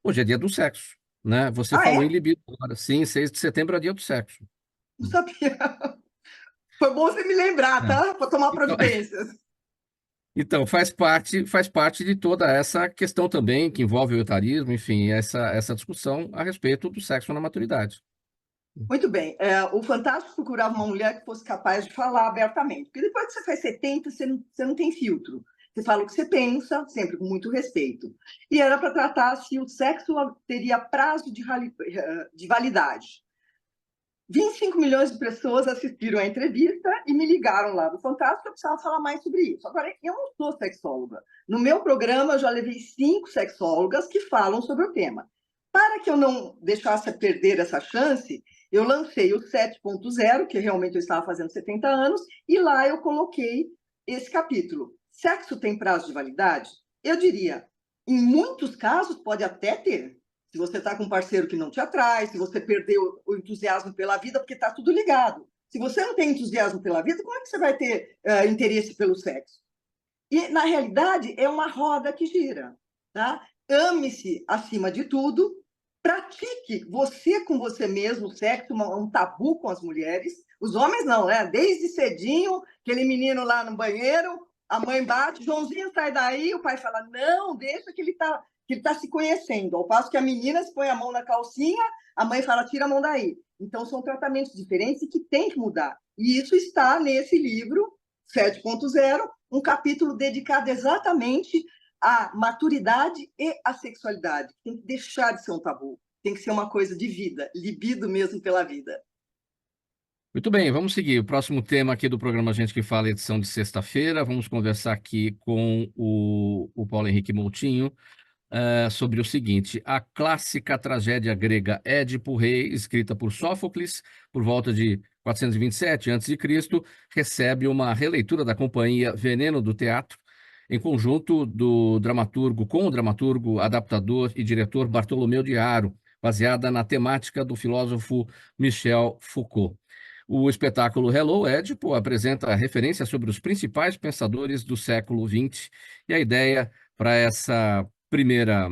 Hoje é dia do sexo, né? Você Ah, falou é? em libido agora. Sim, 6 de setembro é dia do sexo. Não sabia. Foi bom você me lembrar, É. tá? Para tomar Então, providências. então, faz parte de toda essa questão também que envolve o etarismo, enfim, essa discussão a respeito do sexo na maturidade. Muito bem. O Fantástico procurava uma mulher que fosse capaz de falar abertamente. Porque depois que você faz 70, você não tem filtro. Você fala o que você pensa, sempre com muito respeito. E era para tratar se o sexo teria prazo de validade. 25 milhões de pessoas assistiram à entrevista e me ligaram lá do Fantástico, eu precisava falar mais sobre isso. Agora, eu não sou sexóloga. No meu programa, eu já levei 5 sexólogas que falam sobre o tema. Para que eu não deixasse perder essa chance, eu lancei o 7.0, que realmente eu estava fazendo 70 anos, e lá eu coloquei esse capítulo. Sexo tem prazo de validade? Eu diria, em muitos casos, pode até ter. Se você está com um parceiro que não te atrai, se você perdeu o entusiasmo pela vida, porque está tudo ligado. Se você não tem entusiasmo pela vida, como é que você vai ter interesse pelo sexo? E, na realidade, é uma roda que gira. Tá? Ame-se acima de tudo, pratique você com você mesmo o sexo, um tabu com as mulheres. Os homens não, né? Desde cedinho, aquele menino lá no banheiro, a mãe bate, Joãozinho, sai daí, o pai fala, não, deixa que ele está se conhecendo. Ao passo que a menina se põe a mão na calcinha, a mãe fala, tira a mão daí. Então, são tratamentos diferentes e que tem que mudar. E isso está nesse livro, 7.0, um capítulo dedicado exatamente à maturidade e à sexualidade. Tem que deixar de ser um tabu, tem que ser uma coisa de vida, libido mesmo pela vida. Muito bem, vamos seguir. O próximo tema aqui do programa Gente que Fala, edição de sexta-feira. Vamos conversar aqui com o Paulo Henrique Moutinho sobre o seguinte: a clássica tragédia grega Édipo Rei, escrita por Sófocles por volta de 427 a.C., recebe uma releitura da companhia Veneno do Teatro, em conjunto com o dramaturgo, adaptador e diretor Bartolomeu de Haro, baseada na temática do filósofo Michel Foucault. O espetáculo Hello, Édipo apresenta referências sobre os principais pensadores do século XX, e a ideia para essa primeira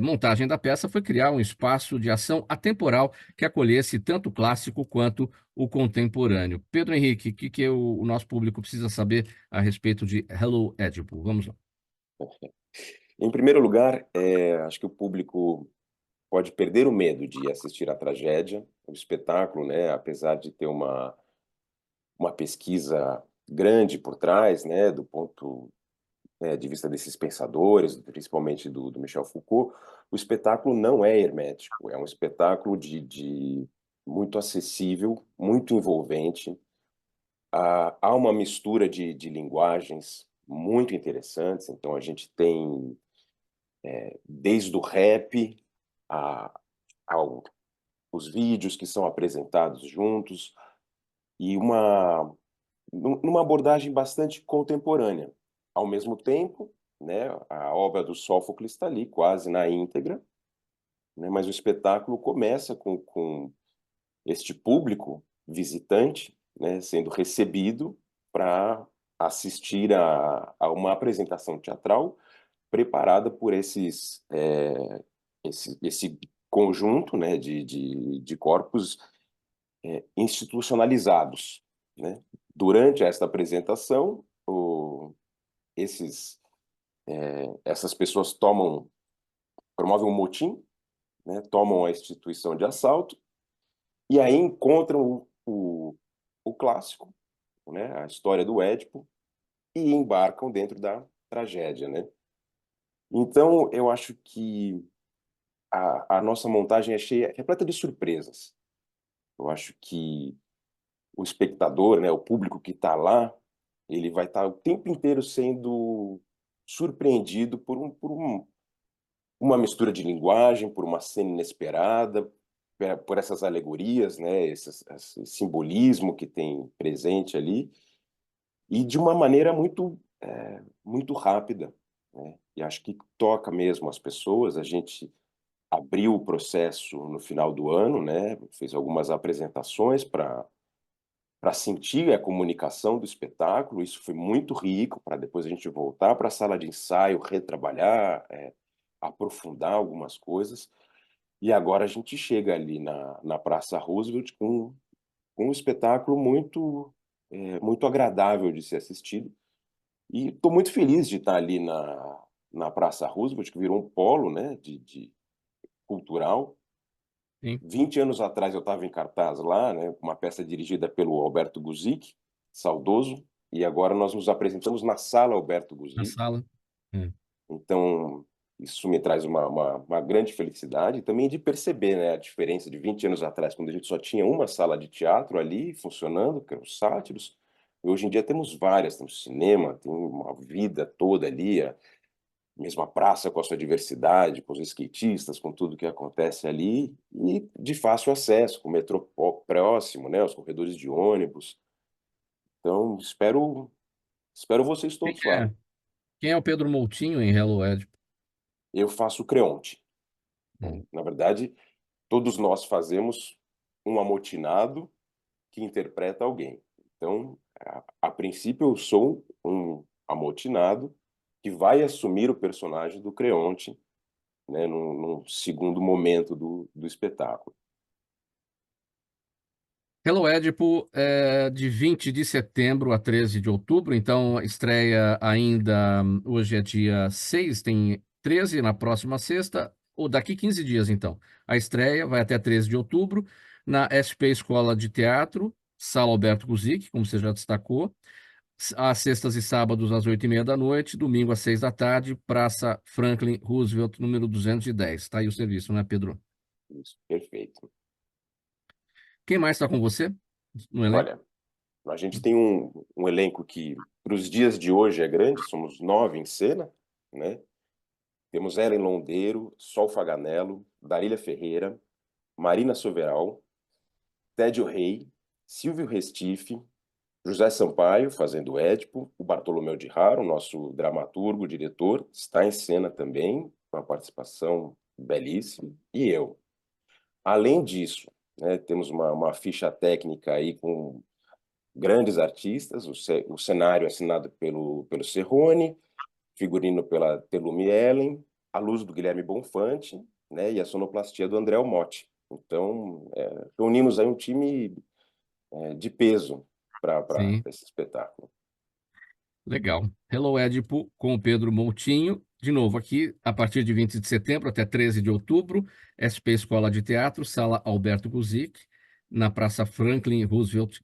montagem da peça foi criar um espaço de ação atemporal que acolhesse tanto o clássico quanto o contemporâneo. Pedro Henrique, o que o nosso público precisa saber a respeito de Hello, Édipo? Vamos lá. Em primeiro lugar, acho que o público pode perder o medo de assistir à tragédia, o espetáculo, né, apesar de ter uma pesquisa grande por trás, né, do ponto de vista desses pensadores, principalmente do Michel Foucault, o espetáculo não é hermético, é um espetáculo de muito acessível, muito envolvente. Há uma mistura de linguagens muito interessantes. Então, a gente tem desde o rap a, ao, os vídeos que são apresentados juntos, e numa abordagem bastante contemporânea. Ao mesmo tempo, né, a obra do Sófocles está ali, quase na íntegra, né, mas o espetáculo começa com este público visitante, né, sendo recebido para assistir a uma apresentação teatral preparada por esse conjunto, né, de corpos institucionalizados, né? Durante esta apresentação, essas pessoas promovem um motim, né? Tomam a instituição de assalto e aí encontram o clássico, né? A história do Édipo, e embarcam dentro da tragédia, né? Então, eu acho que a nossa montagem é repleta de surpresas. Eu acho que o espectador, né, o público que está lá, ele vai estar o tempo inteiro sendo surpreendido uma mistura de linguagem, por uma cena inesperada, por essas alegorias, né, esse simbolismo que tem presente ali, e de uma maneira muito rápida, né? E acho que toca mesmo as pessoas. A gente abriu o processo no final do ano, né? Fez algumas apresentações para sentir a comunicação do espetáculo. Isso foi muito rico, para depois a gente voltar para a sala de ensaio, retrabalhar, aprofundar algumas coisas. E agora a gente chega ali na Praça Roosevelt com um espetáculo muito agradável de ser assistido. E estou muito feliz de estar ali na Praça Roosevelt, que virou um polo, né, de cultural. Sim. 20 anos atrás eu estava em cartaz lá, né, uma peça dirigida pelo Alberto Guzik, saudoso, e agora nós nos apresentamos na Sala Alberto Na Guzik. sala. Então, isso me traz uma grande felicidade, e também de perceber, né, a diferença de 20 anos atrás, quando a gente só tinha uma sala de teatro ali funcionando, que eram os Sátiros. E hoje em dia temos várias, temos cinema, tem uma vida toda ali, mesmo a praça com a sua diversidade, com os skatistas, com tudo que acontece ali, e de fácil acesso, com o metrô próximo, né, os corredores de ônibus. Então, espero vocês Quem todos lá. é? Quem é o Pedro Moutinho em Hello, Édipo? Eu faço o Creonte. Hum. Na verdade, todos nós fazemos um amotinado que interpreta alguém. Então, a princípio, eu sou um amotinado que vai assumir o personagem do Creonte, né, num segundo momento do espetáculo. Hello, Édipo é de 20 de setembro a 13 de outubro, então estreia ainda, hoje é dia 6, tem 13 na próxima sexta, ou daqui 15 dias, então. A estreia vai até 13 de outubro, na SP Escola de Teatro, Sala Alberto Guzik, como você já destacou, às sextas e sábados às 8h30 da noite, domingo às 6 da tarde, Praça Franklin Roosevelt, número 210. Está aí o serviço, né, Pedro? Isso, perfeito. Quem mais está com você no elenco? Olha, a gente tem um elenco que, para os dias de hoje, é grande, somos 9 em cena, né? Temos Ellen Londeiro, Sol Faganello, Darília Ferreira, Marina Soveral, Tédio Rei, Silvio Restife, José Sampaio, fazendo Édipo, o Bartolomeu de Haro, nosso dramaturgo, diretor, está em cena também, com uma participação belíssima, e eu. Além disso, né, temos uma ficha técnica aí com grandes artistas, o cenário assinado pelo Serrone, figurino pela Telumi Ellen, a luz do Guilherme Bonfante, né, e a sonoplastia do André Almotti. Então, reunimos aí um time de peso para Sim. esse espetáculo. Legal. Hello, Édipo, com o Pedro Moutinho. De novo, aqui, a partir de 20 de setembro até 13 de outubro, SP Escola de Teatro, Sala Alberto Guzik, na Praça Franklin Roosevelt,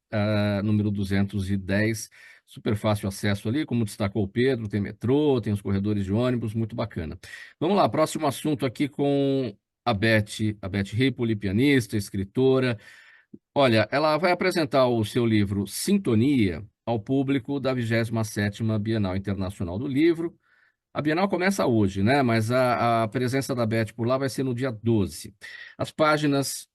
número 210. Super fácil acesso ali, como destacou o Pedro, tem metrô, tem os corredores de ônibus, muito bacana. Vamos lá, próximo assunto aqui com a Beth Ripoli, pianista, escritora. Olha, ela vai apresentar o seu livro Sintonia ao público da 27ª Bienal Internacional do Livro. A Bienal começa hoje, né? Mas a presença da Beth por lá vai ser no dia 12. As páginas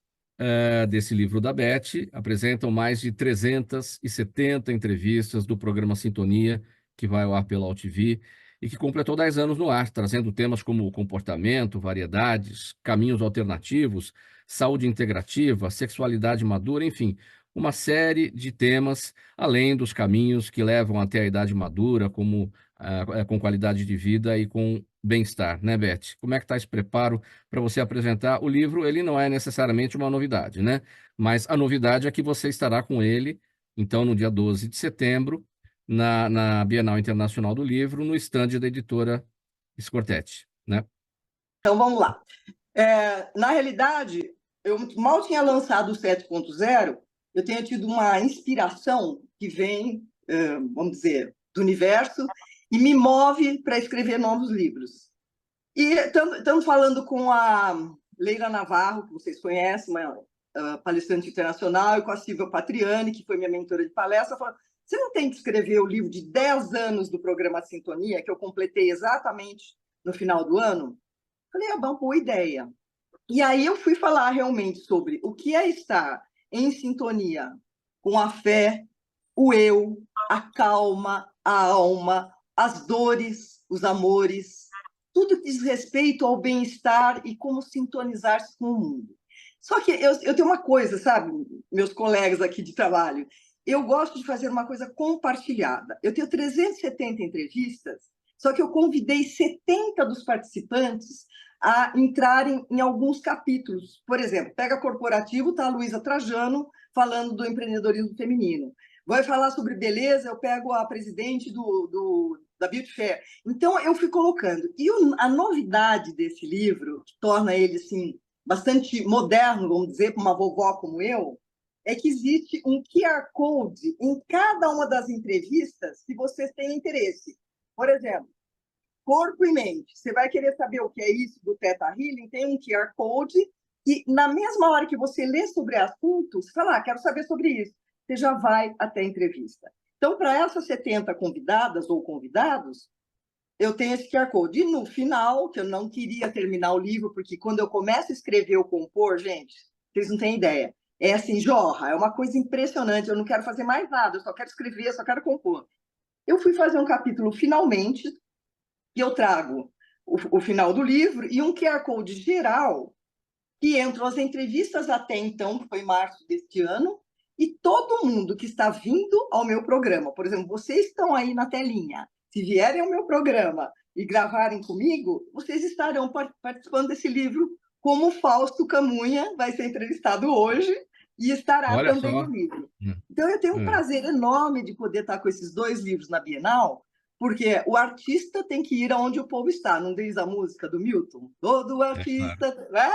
desse livro da Beth apresentam mais de 370 entrevistas do programa Sintonia, que vai ao ar pela UTV e que completou 10 anos no ar, trazendo temas como comportamento, variedades, caminhos alternativos, saúde integrativa, sexualidade madura, enfim, uma série de temas, além dos caminhos que levam até a idade madura, como com qualidade de vida e com bem-estar, né, Beth? Como é que está esse preparo para você apresentar o livro? Ele não é necessariamente uma novidade, né? Mas a novidade é que você estará com ele, então, no dia 12 de setembro, na Bienal Internacional do Livro, no estande da editora Scortetti, né? Então, vamos lá. Na realidade, eu mal tinha lançado o 7.0, eu tenho tido uma inspiração que vem, vamos dizer, do universo e me move para escrever novos livros. E estamos falando com a Leila Navarro, que vocês conhecem, uma palestrante internacional, e com a Silvia Patriani, que foi minha mentora de palestra, falou: você não tem que escrever o livro de 10 anos do programa Sintonia, que eu completei exatamente no final do ano? Falei, é uma boa ideia. E aí eu fui falar realmente sobre o que é estar em sintonia com a fé, o eu, a calma, a alma, as dores, os amores, tudo que diz respeito ao bem-estar e como sintonizar-se com o mundo. Só que eu tenho uma coisa, sabe, meus colegas aqui de trabalho, eu gosto de fazer uma coisa compartilhada. Eu tenho 370 entrevistas, só que eu convidei 70 dos participantes a entrarem em alguns capítulos. Por exemplo, pega corporativo, está a Luísa Trajano falando do empreendedorismo feminino. Vai falar sobre beleza, eu pego a presidente da Beauty Fair. Então, eu fui colocando. E a novidade desse livro, que torna ele assim, bastante moderno, vamos dizer, para uma vovó como eu, é que existe um QR Code em cada uma das entrevistas que vocês têm interesse. Por exemplo, corpo e mente. Você vai querer saber o que é isso do Theta Healing? Tem um QR Code e, na mesma hora que você lê sobre assunto, você fala, quero saber sobre isso. Você já vai até a entrevista. Então, para essas 70 convidadas ou convidados, eu tenho esse QR Code. E no final, que eu não queria terminar o livro, porque quando eu começo a escrever ou compor, gente, vocês não têm ideia. É assim, jorra, é uma coisa impressionante. Eu não quero fazer mais nada, eu só quero escrever, eu só quero compor. Eu fui fazer um capítulo, finalmente, e eu trago o final do livro e um QR Code geral que entram as entrevistas até então, que foi em março deste ano, e todo mundo que está vindo ao meu programa. Por exemplo, vocês estão aí na telinha. Se vierem ao meu programa e gravarem comigo, vocês estarão participando desse livro, como o Fausto Camunha vai ser entrevistado hoje e estará Olha também só. no livro. Então, eu tenho um prazer enorme de poder estar com esses dois livros na Bienal, porque o artista tem que ir aonde o povo está. Não diz a música do Milton? Todo artista... claro. Né?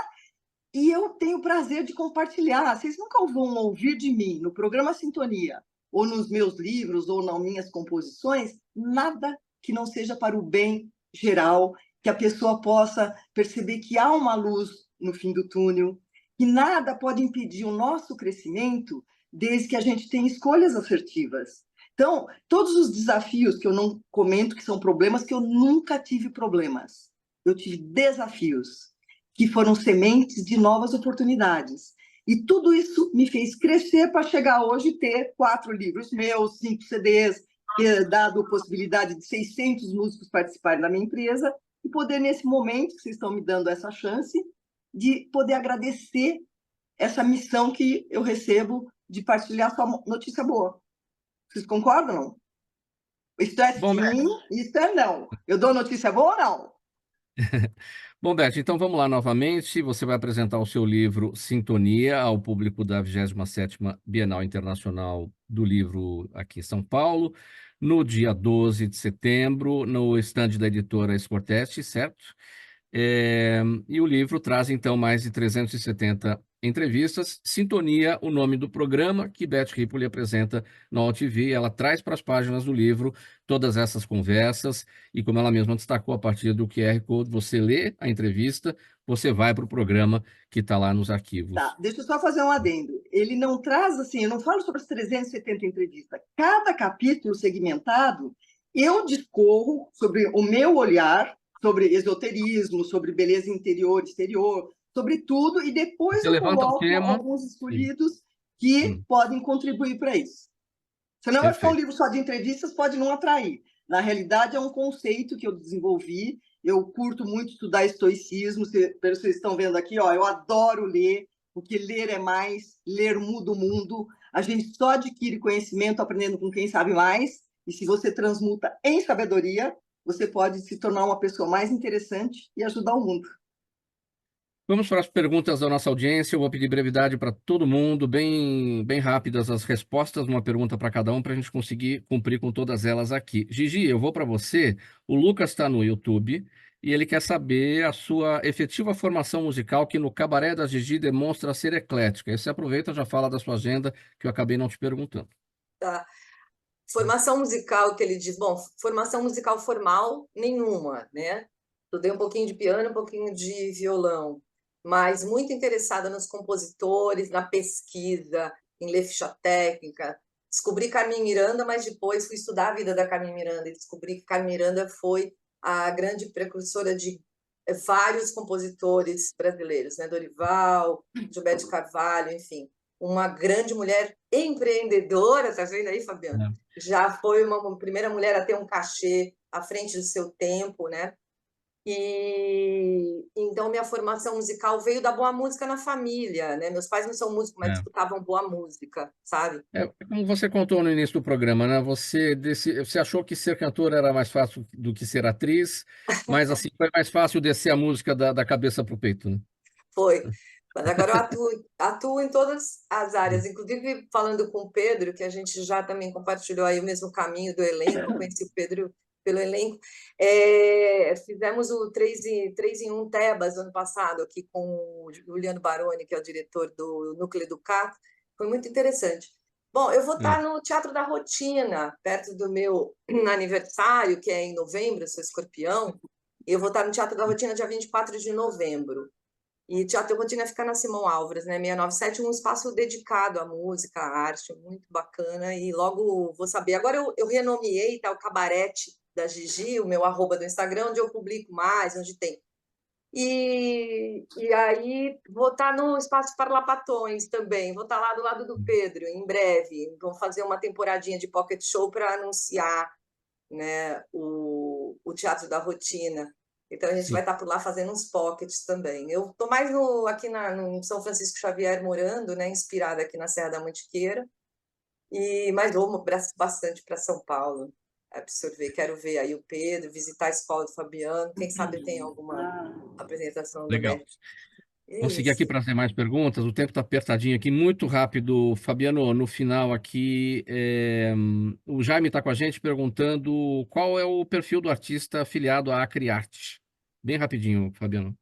E eu tenho o prazer de compartilhar. Vocês nunca vão ouvir de mim no programa Sintonia, ou nos meus livros, ou nas minhas composições, nada que não seja para o bem geral, que a pessoa possa perceber que há uma luz no fim do túnel, que nada pode impedir o nosso crescimento desde que a gente tenha escolhas assertivas. Então, todos os desafios que eu não comento que são problemas, que eu nunca tive problemas. Eu tive desafios que foram sementes de novas oportunidades. E tudo isso me fez crescer para chegar hoje e ter 4 livros meus, 5 CDs, ter dado a possibilidade de 600 músicos participarem da minha empresa e poder, nesse momento que vocês estão me dando essa chance, de poder agradecer essa missão que eu recebo de partilhar sua notícia boa. Vocês concordam, não? Isto é Bom, sim, isto é não. Eu dou notícia boa ou não? Bom, Beth, então vamos lá novamente. Você vai apresentar o seu livro Sintonia ao público da 27ª Bienal Internacional do Livro aqui em São Paulo, no dia 12 de setembro, no estande da editora Scortetti, certo? E o livro traz, então, mais de 370 entrevistas. Sintonia, o nome do programa que Beth Ripoli apresenta na UTV. Ela traz para as páginas do livro todas essas conversas e, como ela mesma destacou, a partir do QR Code, você lê a entrevista, você vai para o programa que está lá nos arquivos. Tá, deixa eu só fazer um adendo. Ele não traz assim, eu não falo sobre as 370 entrevistas. Cada capítulo segmentado, eu discorro sobre o meu olhar, sobre esoterismo, sobre beleza interior, exterior, sobre tudo, e depois Você eu levanta o coloco tema. alguns escolhidos que podem contribuir para isso. Senão vai ficar um Perfeito. livro só de entrevistas, pode não atrair. Na realidade, é um conceito que eu desenvolvi. Eu curto muito estudar estoicismo. Vocês estão vendo aqui, ó, eu adoro ler, porque ler é mais, ler muda o mundo. A gente só adquire conhecimento aprendendo com quem sabe mais. E se você transmuta em sabedoria, você pode se tornar uma pessoa mais interessante e ajudar o mundo. Vamos para as perguntas da nossa audiência. Eu vou pedir brevidade para todo mundo, bem rápidas as respostas, uma pergunta para cada um, para a gente conseguir cumprir com todas elas aqui. Gigi, eu vou para você. O Lucas está no YouTube e ele quer saber a sua efetiva formação musical, que no Cabaré da Gigi demonstra ser eclética. Aí você aproveita e já fala da sua agenda, que eu acabei não te perguntando. Tá. Formação musical, que ele diz, bom, formação musical formal, nenhuma, né? Estudei um pouquinho de piano, um pouquinho de violão, mas muito interessada nos compositores, na pesquisa, em ler ficha técnica. Descobri Carmen Miranda, mas depois fui estudar a vida da Carmen Miranda e descobri que Carmen Miranda foi a grande precursora de vários compositores brasileiros, né? Dorival, Gilberto Carvalho, enfim. Uma grande mulher empreendedora, tá vendo aí, Fabiano? É. Já foi uma primeira mulher a ter um cachê à frente do seu tempo, né? E então minha formação musical veio da boa música na família, né? Meus pais não são músicos, mas escutavam boa música, sabe? Como você contou no início do programa, né? Você achou que ser cantora era mais fácil do que ser atriz, mas assim foi mais fácil descer a música da cabeça para o peito, né? Foi. Mas agora eu atuo em todas as áreas, inclusive falando com o Pedro, que a gente já também compartilhou aí o mesmo caminho do elenco, conheci o Pedro pelo elenco. Fizemos o 3 em 1 Tebas ano passado, aqui com o Juliano Baroni, que é o diretor do Núcleo Educato. Foi muito interessante. Bom, eu vou estar no Teatro da Rotina, perto do meu aniversário, que é em novembro, eu sou escorpião. Eu vou estar no Teatro da Rotina dia 24 de novembro. E Teatro da Rotina fica na Simão Álvares, né? 697, um espaço dedicado à música, à arte, muito bacana. E logo vou saber. Agora eu renomeei, tá? O Cabarete da Gigi, o meu @ do Instagram, onde eu publico mais, onde tem. E aí vou estar no Espaço Parlapatões também. Vou estar lá do lado do Pedro, em breve. Vamos fazer uma temporadinha de pocket show para anunciar, né, o Teatro da Rotina. Então a gente vai estar por lá fazendo uns pockets também. Eu estou mais aqui no São Francisco Xavier morando, né, inspirada aqui na Serra da Mantiqueira, mas vou bastante para São Paulo absorver. Quero ver aí o Pedro, visitar a escola do Fabiano. Quem sabe tem alguma apresentação do Legal. Beth. Vou seguir aqui para fazer mais perguntas. O tempo está apertadinho aqui, muito rápido. Fabiano, no final aqui, o Jaime está com a gente perguntando qual é o perfil do artista afiliado à Acriarte. Bem rapidinho, Fabiano.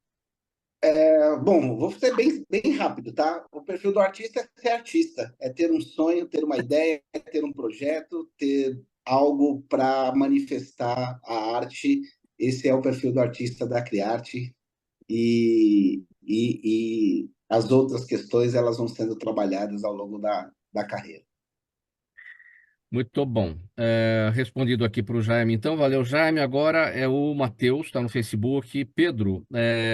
Bom, vou ser bem rápido, tá? O perfil do artista é ser artista, é ter um sonho, ter uma ideia, ter um projeto, ter algo para manifestar a arte. Esse é o perfil do artista da Acriarte. E as outras questões elas vão sendo trabalhadas ao longo da carreira. Muito bom. Respondido aqui para o Jaime. Então, valeu, Jaime. Agora é o Matheus, está no Facebook. Pedro,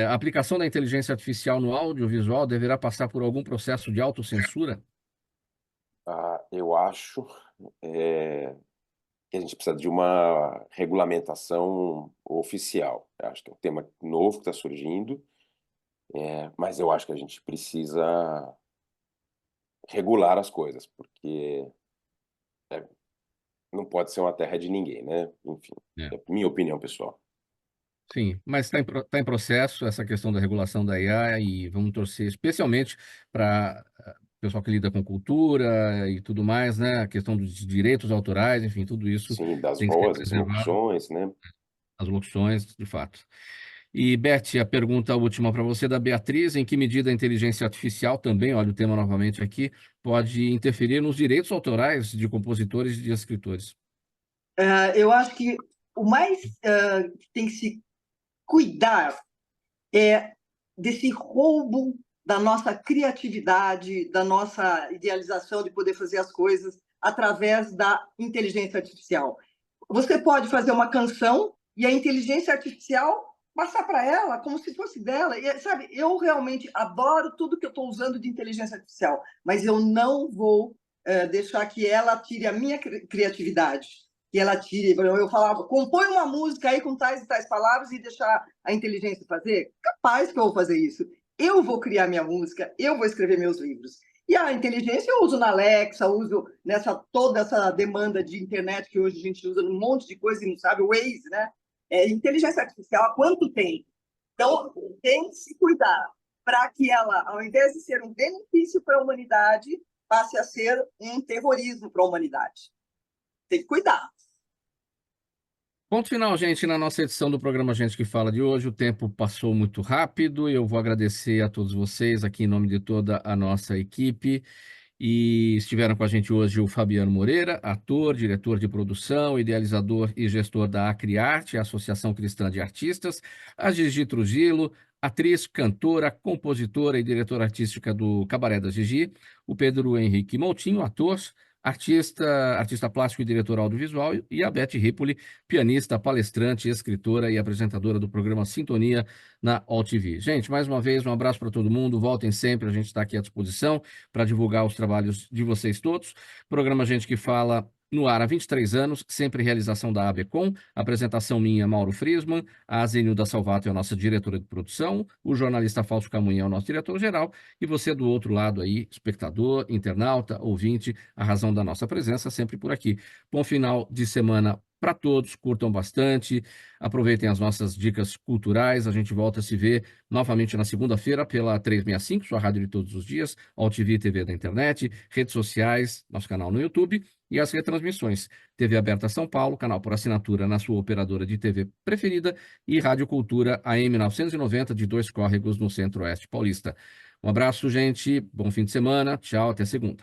a aplicação da inteligência artificial no audiovisual deverá passar por algum processo de autocensura? Eu acho que a gente precisa de uma regulamentação oficial. Eu acho que é um tema novo que está surgindo, mas eu acho que a gente precisa regular as coisas, porque não pode ser uma terra de ninguém, né? Enfim, é minha opinião pessoal. Sim, mas está em processo essa questão da regulação da IA e vamos torcer especialmente para o pessoal que lida com cultura e tudo mais, né? A questão dos direitos autorais, enfim, tudo isso Sim, das tem que ser vozes, preservado, locuções, né? as locuções, de fato. E, Beth, a pergunta última para você da Beatriz: em que medida a inteligência artificial também, olha o tema novamente aqui, pode interferir nos direitos autorais de compositores e de escritores? Eu acho que o mais que tem que se cuidar é desse roubo da nossa criatividade, da nossa idealização de poder fazer as coisas através da inteligência artificial. Você pode fazer uma canção e a inteligência artificial passar para ela como se fosse dela. E, sabe, eu realmente adoro tudo que eu estou usando de inteligência artificial, mas eu não vou deixar que ela tire a minha criatividade. Que ela tire, eu falava, compõe uma música aí com tais e tais palavras e deixar a inteligência fazer. Capaz que eu vou fazer isso. Eu vou criar minha música, eu vou escrever meus livros. E a inteligência eu uso na Alexa, uso toda essa demanda de internet que hoje a gente usa num monte de coisa e não sabe, o Waze, né? Inteligência artificial, há quanto tem? Então, tem que se cuidar para que ela, ao invés de ser um benefício para a humanidade, passe a ser um terrorismo para a humanidade. Tem que cuidar. Ponto final, gente, na nossa edição do programa Gente que Fala de hoje. O tempo passou muito rápido e eu vou agradecer a todos vocês aqui em nome de toda a nossa equipe. E estiveram com a gente hoje o Fabiano Moreira, ator, diretor de produção, idealizador e gestor da Acriarte, a Associação Cristã de Artistas, a Gigi Trujillo, atriz, cantora, compositora e diretora artística do Cabaré da Gigi, o Pedro Henrique Moutinho, ator, artista plástico e diretor audiovisual, e a Beth Ripoli, pianista, palestrante, escritora e apresentadora do programa Sintonia na AllTV. Gente, mais uma vez, um abraço para todo mundo, voltem sempre, a gente está aqui à disposição para divulgar os trabalhos de vocês todos. Programa Gente que Fala no ar há 23 anos, sempre realização da ABCom, apresentação minha, Mauro Friesman, a Zenilda Salvato é a nossa diretora de produção, o jornalista Fausto Camunha é o nosso diretor-geral, e você do outro lado aí, espectador, internauta, ouvinte, a razão da nossa presença sempre por aqui. Bom final de semana para todos, curtam bastante, aproveitem as nossas dicas culturais, a gente volta a se ver novamente na segunda-feira pela 365, sua rádio de todos os dias, AllTV TV da internet, redes sociais, nosso canal no YouTube e as retransmissões, TV Aberta São Paulo, canal por assinatura na sua operadora de TV preferida e Rádio Cultura AM 990 de Dois Córregos no Centro-Oeste Paulista. Um abraço, gente, bom fim de semana, tchau, até segunda.